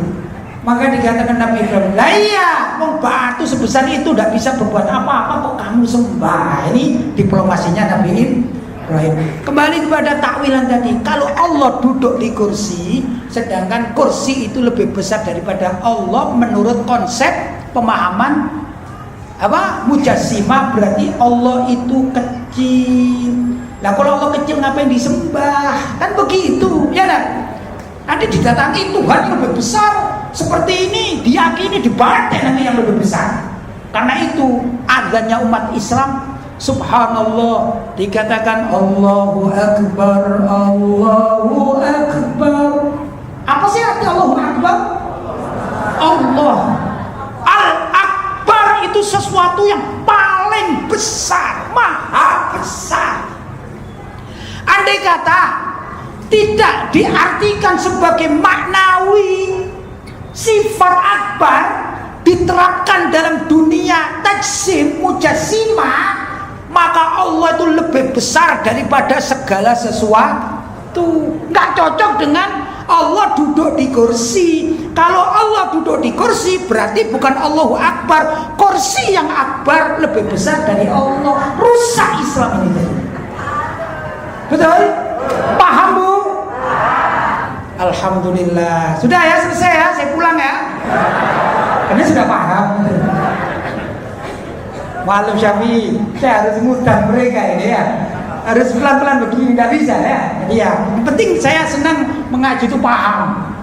Speaker 1: Maka dikatakan Nabi Ibrahim, lah iya, batu sebesar itu tidak bisa berbuat apa-apa kok kamu sembah. Ini diplomasinya Nabi Ibrahim. Kembali kepada takwilan tadi, kalau Allah duduk di kursi, sedangkan kursi itu lebih besar daripada Allah menurut konsep pemahaman apa? Mujassimah berarti Allah itu kecil. Nah kalau Allah kecil ngapain disembah? Kan begitu, ya kan? Nanti didatangi Tuhan yang lebih besar seperti ini, diyakini dibatin yang lebih besar. Karena itu adanya umat Islam, subhanallah, dikatakan Allahu Akbar, Allahu Akbar. Apa sih arti Allahu Akbar? Allah Al-Akbar itu sesuatu yang paling besar, maha besar. Andai kata tidak diartikan sebagai maknawi, sifat akbar diterapkan dalam dunia tajsim mujassimah, maka Allah itu lebih besar daripada segala sesuatu. Nggak cocok dengan Allah duduk di kursi. Kalau Allah duduk di kursi berarti bukan Allahu Akbar, kursi yang akbar lebih besar dari Allah. Rusak Islam ini. Betul? Paham Bu? Alhamdulillah. Sudah ya, selesai ya, saya pulang ya. Karena sudah paham. Maklum Syafi'i, saya harus ngutang mereka ini ya. Harus pelan-pelan begini, nggak bisa ya. Iya, yang penting saya senang mengaji itu paham.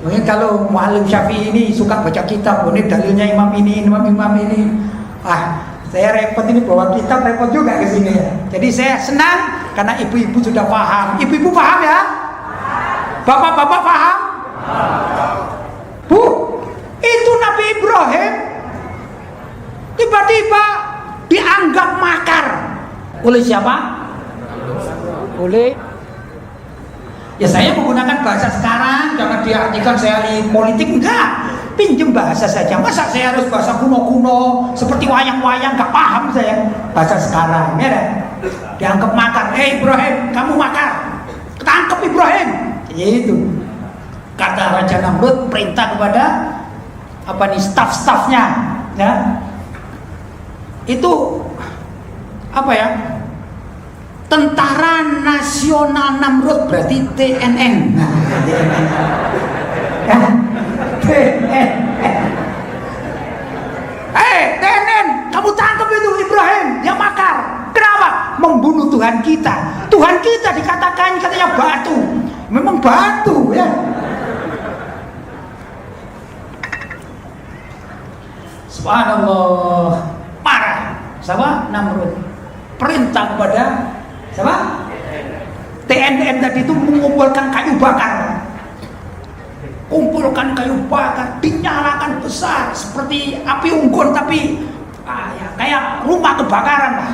Speaker 1: Mungkin kalau Maklum Syafi'i ini suka baca kitab, ini dalilnya imam ini, imam ini. Saya repot ini bawa kitab, repot juga ke sini ya. Jadi saya senang karena ibu-ibu sudah paham. Ibu-ibu paham ya? Bapak-bapak paham? Bu, itu Nabi Ibrahim tiba-tiba dianggap makar oleh siapa? Oleh, ya saya menggunakan bahasa sekarang, jangan diartikan saya ahli politik, enggak. Pinjem bahasa saja, masa saya harus bahasa kuno-kuno seperti wayang-wayang, gak paham saya bahasa sekarang, ya kan? Dianggap makar. Ibrahim, kamu makar, ketangkep Ibrahim. Itu kata Raja Namrud, perintah kepada staf-stafnya, ya. Itu apa ya? Tentara Nasional Namrud, berarti TNN. Nah, TNN. TNN, kamu tangkap itu Ibrahim yang makar. Kenapa? Membunuh Tuhan kita. Tuhan kita dikatakan katanya batu. Memang batu ya. Subhanallah. Marah sama Namrud. Perintah kepada siapa? TNN tadi itu mengumpulkan kayu bakar. Kumpulkan kayu bakar, dinyalakan besar seperti api unggun, tapi kayak rumah kebakaran lah.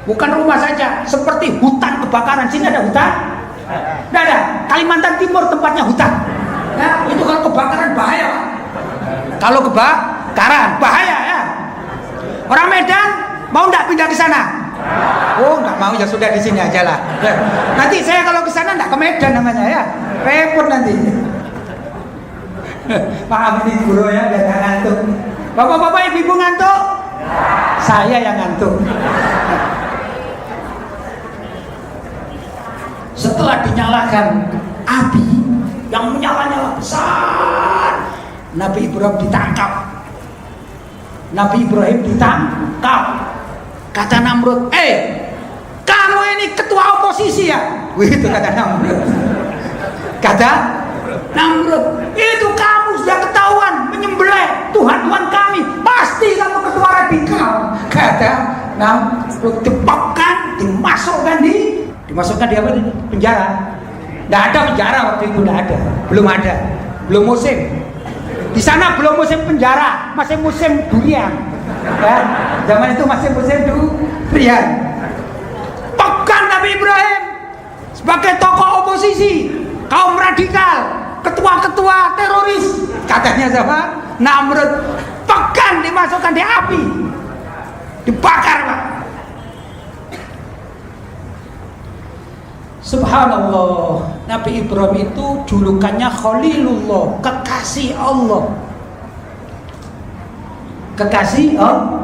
Speaker 1: Bukan rumah saja, seperti hutan kebakaran. Sini ada hutan? Tidak ada. Kalimantan Timur tempatnya hutan. Ya, itu kalau kebakaran bahaya. Kalau kebakaran bahaya ya. Orang Medan mau nggak pindah ke sana? Oh, nggak mau, ya sudah di sini aja lah. Ya. Nanti saya kalau ke sana nggak ke Medan namanya ya, repot nanti. Maaf ini guru ya, biar nggak ngantuk. Bapak-bapak, ibu-ibu ngantuk? Saya yang ngantuk. Setelah dinyalakan api yang menyala-nyala besar, Nabi Ibrahim ditangkap. Nabi Ibrahim ditangkap. Kata Namrud, kamu ini ketua oposisi ya? Itu kata Namrud. Kata Namrud, itu kamu sudah ketahuan menyembelih Tuhan-Tuhan kami, pasti kamu ketua radikal. Kata Namrud, dipekan, dimasukkan di apa? Penjara. Tidak ada penjara waktu itu, tidak ada, belum musim. Di sana belum musim penjara, masih musim durian. Ya, zaman itu masih musim durian. Pekan Nabi Ibrahim sebagai tokoh oposisi, kaum radikal, ketua-ketua teroris, katanya siapa? Namrud. Pekan dimasukkan di api, dibakar Pak. Subhanallah, Nabi Ibrahim itu julukannya Khalilullah, kekasih Allah. Kekasih Allah.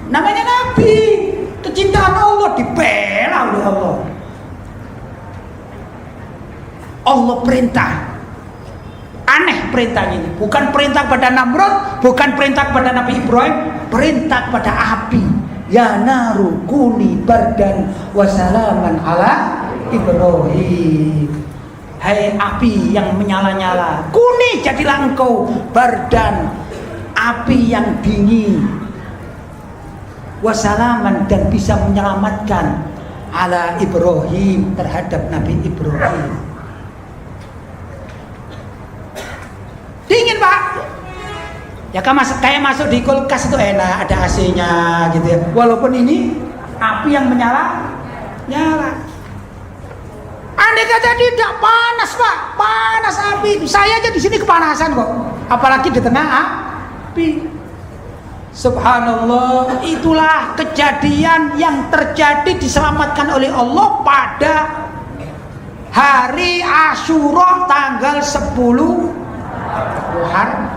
Speaker 1: Namanya Nabi, kecintaan Allah dibela oleh Allah. Allah perintah Aneh perintahnya ini. Bukan perintah pada Namrud, bukan perintah pada Nabi Ibrahim, perintah pada api. Ya naru kuni bardan wasalaman ala Ibrahim. Hai api yang menyala-nyala, kuni jadilah engkau bardan, api yang dingin, wasalaman, dan bisa menyelamatkan ala Ibrahim, terhadap Nabi Ibrahim. Dingin Pak, ya kan kayak masuk di kulkas itu enak, ada AC-nya gitu ya. Walaupun ini api yang nyala. Andai kata tidak panas Pak, panas api itu. Saya aja di sini kepanasan kok, apalagi di tengah api. Subhanallah, itulah kejadian yang terjadi diselamatkan oleh Allah pada hari Asyura tanggal 10 Muharram.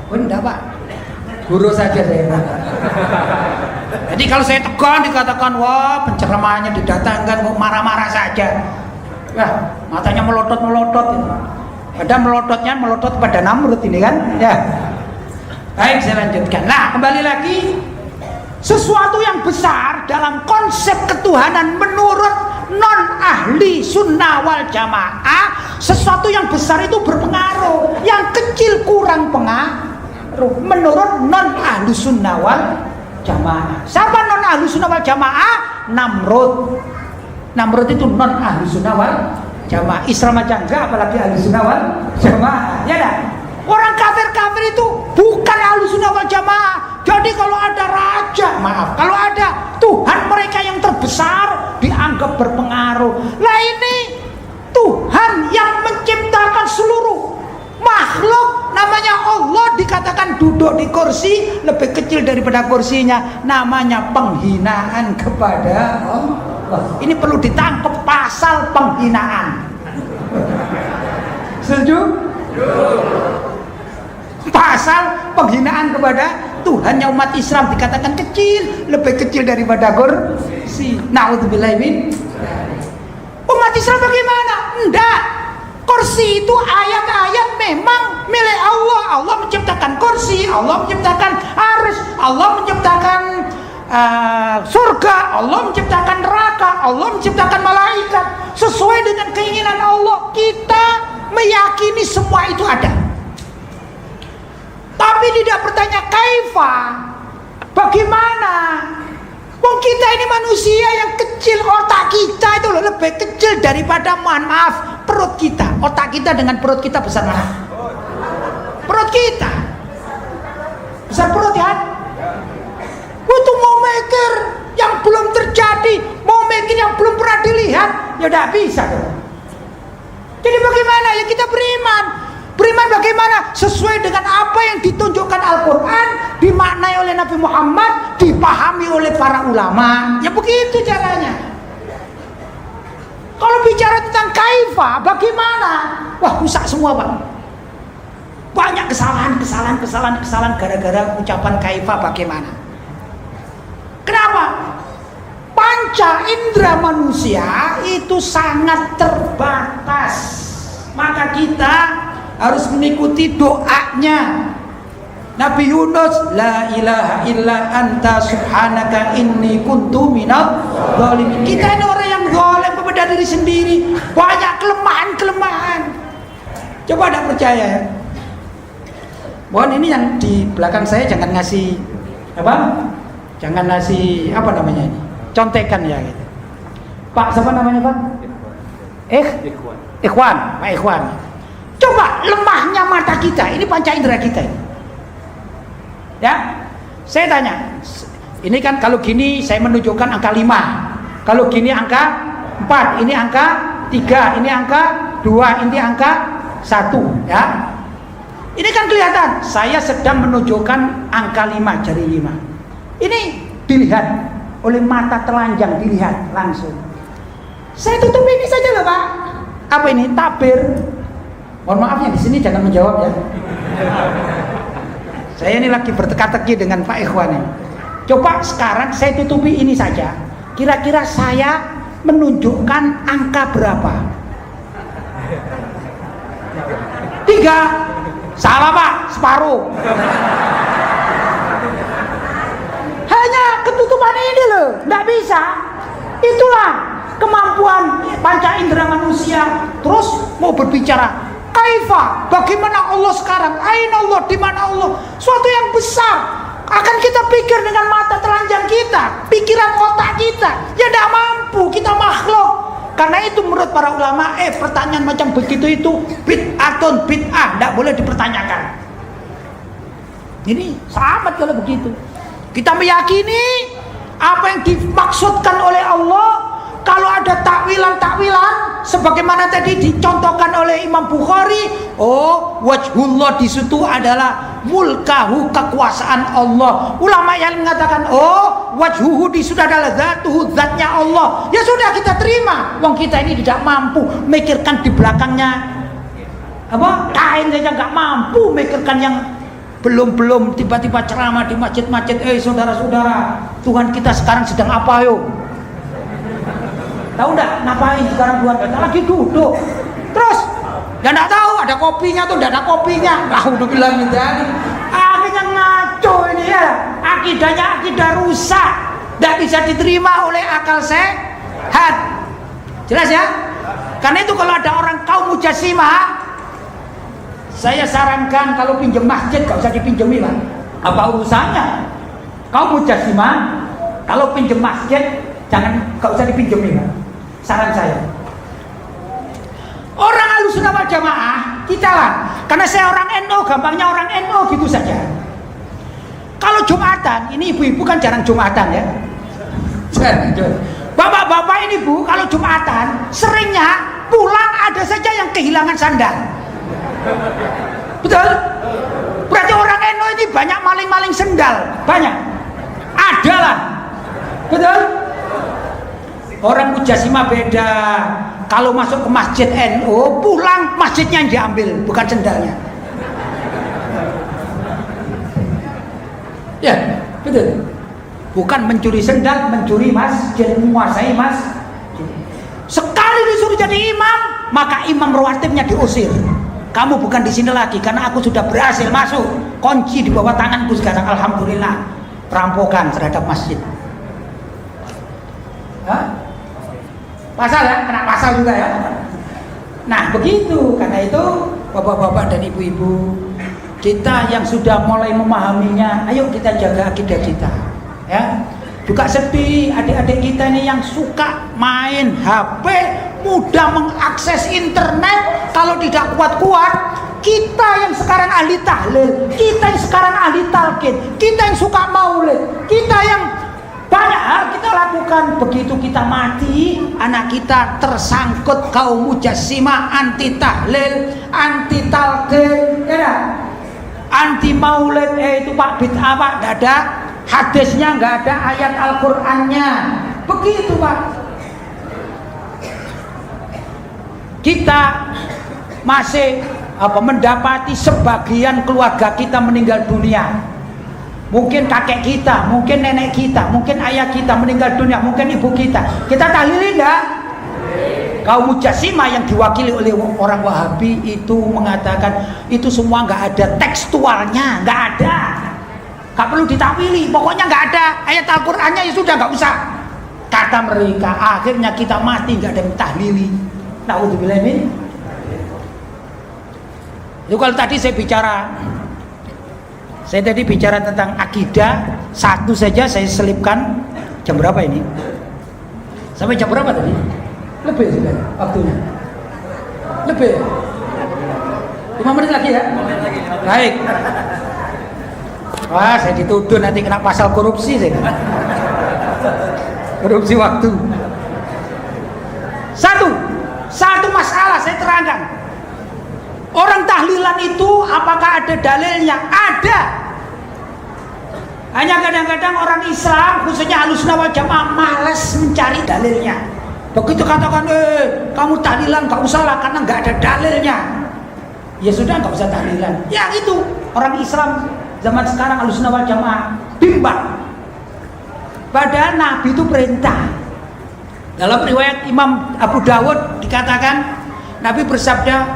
Speaker 1: Benda Pak, guru saja saya. Jadi kalau saya tekan dikatakan wah penceramaannya didatangkan kok marah-marah saja. Wah matanya melotot-melotot. Padahal melotot pada Namrud ini kan. Ya. Baik saya lanjutkan. Nah kembali lagi, sesuatu yang besar dalam konsep ketuhanan menurut non ahli sunnah wal jamaah, sesuatu yang besar itu berpengaruh, yang kecil kurang pengaruh menurut non ahli sunnah wal jamaah. Siapa non ahli sunnah wal jamaah? Namrud itu non ahli sunnah wal jamaah. Islam aja enggak, apalagi ahli sunnah wal jamaah. Ya dah. Orang kafir itu bukan ahli sunnah wal jamaah. Jadi kalau ada raja, kalau ada Tuhan mereka yang terbesar dianggap berpengaruh. Lah ini Tuhan yang menciptakan seluruh makhluk, namanya Allah, dikatakan duduk di kursi lebih kecil daripada kursinya, namanya penghinaan kepada Allah. Ini perlu ditangkap pasal penghinaan. Setuju? Pasal penghinaan kepada Tuhannya umat Islam dikatakan kecil, lebih kecil daripada kursi. Naudzubillah min. Umat Islam bagaimana? Enggak. Kursi itu ayat-ayat memang milik Allah. Allah menciptakan kursi, Allah menciptakan arsy, Allah menciptakan surga, Allah menciptakan neraka, Allah menciptakan malaikat sesuai dengan keinginan Allah. Kita meyakini semua itu ada, tapi tidak bertanya kaifa, bagaimana. Wong kita ini manusia yang kecil, otak kita itu lebih kecil daripada, mohon maaf, perut kita. Otak kita dengan perut kita besar mana? Perut kita besar perut ya. Untuk mau mikir yang belum terjadi, mau mikir yang belum pernah dilihat, ya tidak bisa dong. Jadi bagaimana? Ya kita beriman. Beriman bagaimana? Sesuai dengan apa yang ditunjukkan Al-Quran, dimaknai oleh Nabi Muhammad, dipahami oleh para ulama. Ya begitu caranya. Kalau bicara tentang kaifa, bagaimana? Wah rusak semua Pak. Banyak kesalahan gara-gara ucapan kaifa bagaimana. Kenapa? Panca indera manusia itu sangat terbatas. Maka kita harus mengikuti doanya Nabi Yunus, la ilaha illa anta subhanaka inni kuntu minadh dhalimin. Kita ini orang yang zalim kepada diri sendiri, banyak kelemahan. Coba tidak percaya ya. Mohon ini yang di belakang saya jangan ngasih apa? Jangan ngasih apa namanya ini? Contekan ya gitu. Pak siapa namanya Pak? Ikhwan, Pak Ikhwan. Coba lemahnya mata kita, ini panca indera kita ini. Ya, saya tanya, ini kan kalau gini saya menunjukkan angka 5, kalau gini angka 4, ini angka 3, ini angka 2, ini angka 1, ya. Ini kan kelihatan, saya sedang menunjukkan angka 5, jari 5. Ini dilihat oleh mata telanjang, dilihat langsung. Saya tutup ini saja loh Pak. Apa ini? Tabir. Mohon maaf ya, di sini jangan menjawab ya. Saya ini lagi berteka-teki dengan Pak Ikhwan ini. Coba sekarang saya tutupi ini saja. Kira-kira saya menunjukkan angka berapa? 3. Salah Pak, separuh. Hanya ketutupan ini loh, nggak bisa. Itulah kemampuan panca indera manusia. Terus mau berbicara kaifa, bagaimana Allah sekarang, aina Allah, di mana Allah, suatu yang besar. Akan kita pikir dengan mata telanjang kita, pikiran otak kita, ya tidak mampu, kita makhluk. Karena itu menurut para ulama, pertanyaan macam begitu itu bid'atun, bid'ah, tidak boleh dipertanyakan. Ini sama kalau begitu. Kita meyakini apa yang dimaksudkan oleh Allah. Kalau ada takwilan-takwilan sebagaimana tadi dicontohkan oleh Imam Bukhari, wajhullah di situ adalah mulkahu, kekuasaan Allah. Ulama yang mengatakan wajhuhu di situ adalah zatuhu, zatnya Allah. Ya sudah, kita terima. Wong kita ini tidak mampu mikirkan di belakangnya kain saja nggak mampu mikirkan yang belum tiba-tiba ceramah di masjid-masjid. Saudara-saudara, Tuhan kita sekarang sedang apa yo? Tahu enggak ngapain sekarang Tuhan kita lagi duduk. Terus ya enggak tahu ada kopinya tuh, enggak ada kopinya. Alhamdulillah minjani. Akhirnya ngaco ini ya. Akidahnya akidah rusak. Enggak bisa diterima oleh akal sehat. Jelas ya? Karena itu kalau ada orang kaum mujassimah, saya sarankan kalau pinjam masjid enggak usah dipinjemi, Pak. Apa urusannya? Kaum mujassimah kalau pinjam masjid enggak usah dipinjemi, Pak. Saran saya, orang Ahlussunnah wal Jamaah kita lah, karena saya orang NU, gampangnya orang NU gitu saja. Kalau Jumatan, ini ibu-ibu kan jarang Jumatan ya. Bapak-bapak ini Bu, kalau Jumatan seringnya pulang ada saja yang kehilangan sandal. Betul? Berarti orang NU ini banyak maling-maling sandal, banyak. Ada lah, betul? Orang mujassimah beda. Kalau masuk ke masjid NU, pulang masjidnya yang diambil, bukan sendalnya. Ya, betul. Bukan mencuri sendal, mencuri masjid, menguasai masjid. Sekali disuruh jadi imam, maka imam rawatibnya diusir. Kamu bukan di sini lagi, karena aku sudah berhasil masuk. Kunci di bawah tanganku sekarang, alhamdulillah. Perampokan terhadap masjid. Hah? Pasal ya, kena pasal juga ya. Nah begitu, karena itu bapak-bapak dan ibu-ibu, kita yang sudah mulai memahaminya, ayo kita jaga akidah kita ya. Juga sedih adik-adik kita ini yang suka main HP, mudah mengakses internet. Kalau tidak kuat-kuat, kita yang sekarang ahli tahlil, kita yang sekarang ahli talqin, kita yang suka maulid, kita yang banyak hal kita lakukan. Begitu kita mati, anak kita tersangkut kaum mujassimah, anti tahlil, anti talqin, ya, anti maulid. Itu Pak bid'ah Pak, nggak ada hadisnya, nggak ada ayat Al-Qur'annya. Begitu Pak. Kita masih mendapati sebagian keluarga kita meninggal dunia. Mungkin kakek kita, mungkin nenek kita, mungkin ayah kita meninggal dunia, mungkin ibu kita. Kita tahlilin enggak? Kaum mujassimah yang diwakili oleh orang Wahabi itu mengatakan itu semua nggak ada tekstualnya, nggak ada, nggak perlu ditakwili, pokoknya nggak ada ayat Al-Qur'annya, ya sudah nggak usah. Kata mereka, akhirnya kita mati nggak ada yang tahlili. Naudzubillah min. Itu kalau tadi saya tadi bicara tentang akidah, satu saja saya selipkan. Jam berapa ini? Sampai jam berapa tadi? Lebih sudah waktunya. Lebih. 5 menit lagi ya? Baik. Wah, saya dituduh nanti kena pasal korupsi saya. Korupsi waktu. Satu masalah saya terangkan. Orang tahlilan itu apakah ada dalilnya? Ada. Hanya kadang-kadang orang Islam, khususnya Ahlussunnah wal Jamaah, malas mencari dalilnya. Begitu katakan, kamu tahlilan gak usah lah karena gak ada dalilnya. Ya sudah, gak usah tahlilan. Ya itu, orang Islam zaman sekarang Ahlussunnah wal Jamaah bimbang. Padahal Nabi itu perintah. Dalam riwayat Imam Abu Dawud dikatakan, Nabi bersabda,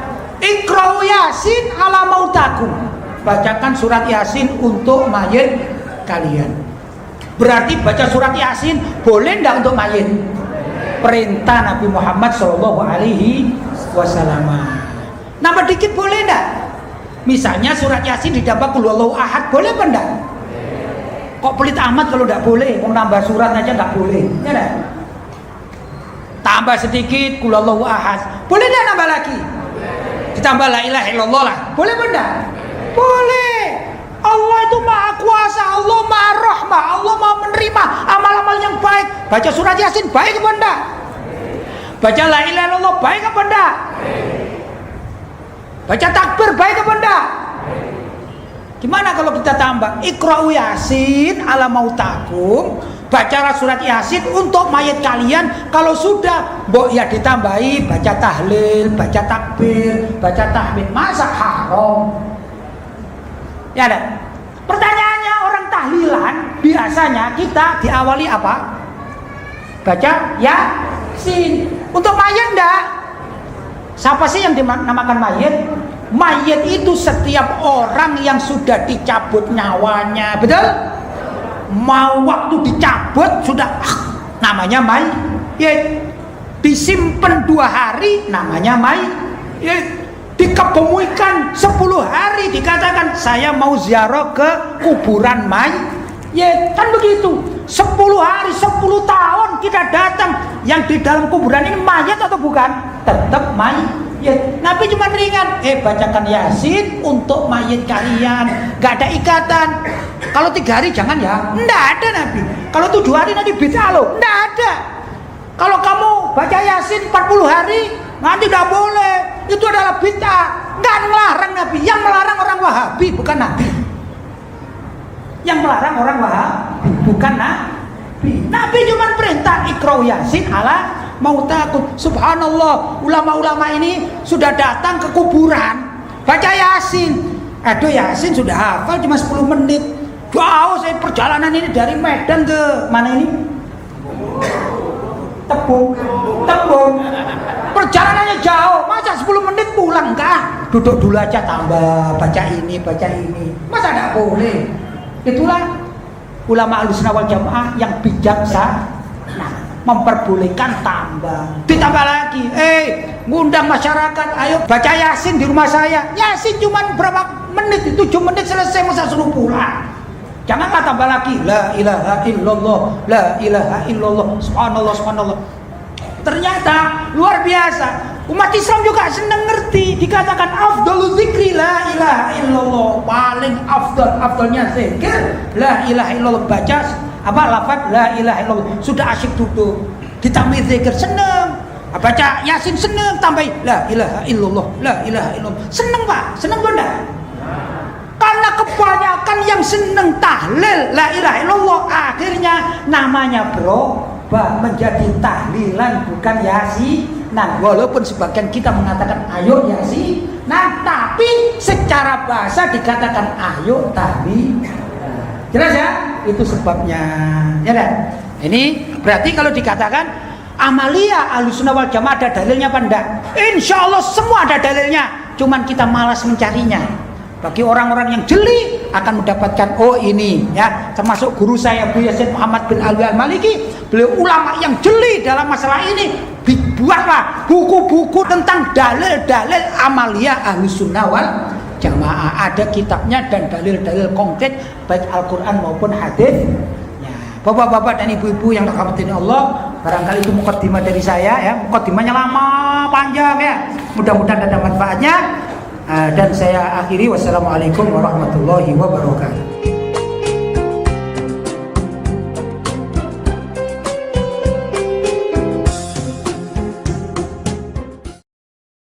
Speaker 1: Iqra'u Yasin ala mautakum. Bacakan surat Yasin untuk mayit kalian. Berarti baca surat Yasin boleh enggak untuk mayit? Perintah Nabi Muhammad SAW. Nambah dikit boleh enggak? Misalnya surat Yasin ditambah qul huwallahu ahad, boleh apa enggak? Kok pelit amat kalau enggak boleh? Mau nambah surat aja enggak boleh. Ya enggak? Tambah sedikit qul huwallahu ahad. Boleh enggak nambah lagi? Ditambah la ilaha illallah lah. Boleh apa enggak? Boleh. Allah itu maha kuasa, Allah maha rahmah, Allah maha menerima amal-amal yang baik. Baca surat Yasin baik apa enggak? Baca la ilaha illallah baik apa enggak? Baca takbir baik apa enggak? Gimana kalau kita tambah Iqra'u Yasin ala mautakum, bacalah surat Yasin untuk mayat kalian. Kalau sudah, mbok ya ditambahi baca tahlil, baca takbir, baca tahmid. Masa haram? Ya ada. Pertanyaannya, orang tahlilan biasanya kita diawali apa? Baca Yasin. Untuk mayat enggak? Siapa sih yang dinamakan mayat? Mayat itu setiap orang yang sudah dicabut nyawanya, betul? Mau waktu dicabut sudah namanya mayat. Disimpan 2 hari namanya mayat. Dikebumikan 10 hari dikatakan saya mau ziarah ke kuburan mayat. Kan begitu. 10 hari, 10 tahun kita datang, yang di dalam kuburan ini mayat atau bukan? Tetap mayat. Nabi cuma ringan, bacakan Yasin untuk mayat kalian. Gak ada ikatan. Kalau 3 hari jangan ya. Nggak ada Nabi. Kalau 7 hari nanti bid'ah loh. Nggak ada. Kalau kamu baca Yasin 40 hari nanti tidak boleh. Itu adalah bid'ah. Nggak melarang Nabi. Yang melarang orang Wahabi, bukan Nabi. Yang melarang orang Wahabi, bukan Nabi. Nabi cuma perintah Iqra'u Yasin ala mautakum. Subhanallah, ulama-ulama ini sudah datang ke kuburan baca Yasin. Aduh, Yasin sudah hafal cuma 10 menit. Jauh saya perjalanan ini dari Medan ke mana ini? Tebung. Perjalanannya jauh, masa 10 menit pulang kah? Duduk dulu aja tambah, baca ini. Masa tidak boleh? Itulah ulama Ahlussunnah wal Jamaah yang bijaksana, memperbolehkan tambah. Ditambah lagi, ngundang masyarakat, ayo baca Yasin di rumah saya. Yasin cuma berapa menit, 7 menit selesai, masa suruh pulang? Janganlah tambah lagi, la ilaha illallah, la ilaha illallah, subhanallah. Ternyata luar biasa. Umat Islam juga senang ngerti. Dikatakan afdalul zikri la ilaha illallah. Paling afdalnya zikir la ilaha illallah. Baca apa lafaz la ilaha illallah. Sudah asyik duduk. Ditambah zikir senang. Baca Yasin senang, tambah la ilaha illallah, la ilaha illallah. Senang Pak, senang Bunda. Karena kebanyakan yang senang tahlil la ilaha illallah, akhirnya namanya berubah menjadi tahlilan bukan Yasin. Nah, walaupun sebagian kita mengatakan ayo Yasin, nah tapi secara bahasa dikatakan ayo tahlil. Jelas ya? Itu sebabnya. Ya kan? Ini berarti kalau dikatakan amalia Ahlussunnah wal Jamaah ada dalilnya apa enggak? Insya Allah semua ada dalilnya, cuman kita malas mencarinya. Bagi orang-orang yang jeli akan mendapatkan, oh ini ya, termasuk guru saya Buya Syed Muhammad bin Alwi Al-Maliki, beliau ulama yang jeli dalam masalah ini. Dibuatlah buku-buku tentang dalil-dalil amalia Ahlussunnah wal Jamaah. Ada kitabnya dan dalil-dalil konkret baik Al-Quran maupun hadis. Ya, bapak-bapak dan ibu-ibu yang dirahmati Allah, barangkali itu mukadimah dari saya ya. Mukadimahnya lama panjang ya. Mudah-mudahan ada manfaatnya. Dan saya akhiri, wassalamualaikum warahmatullahi wabarakatuh.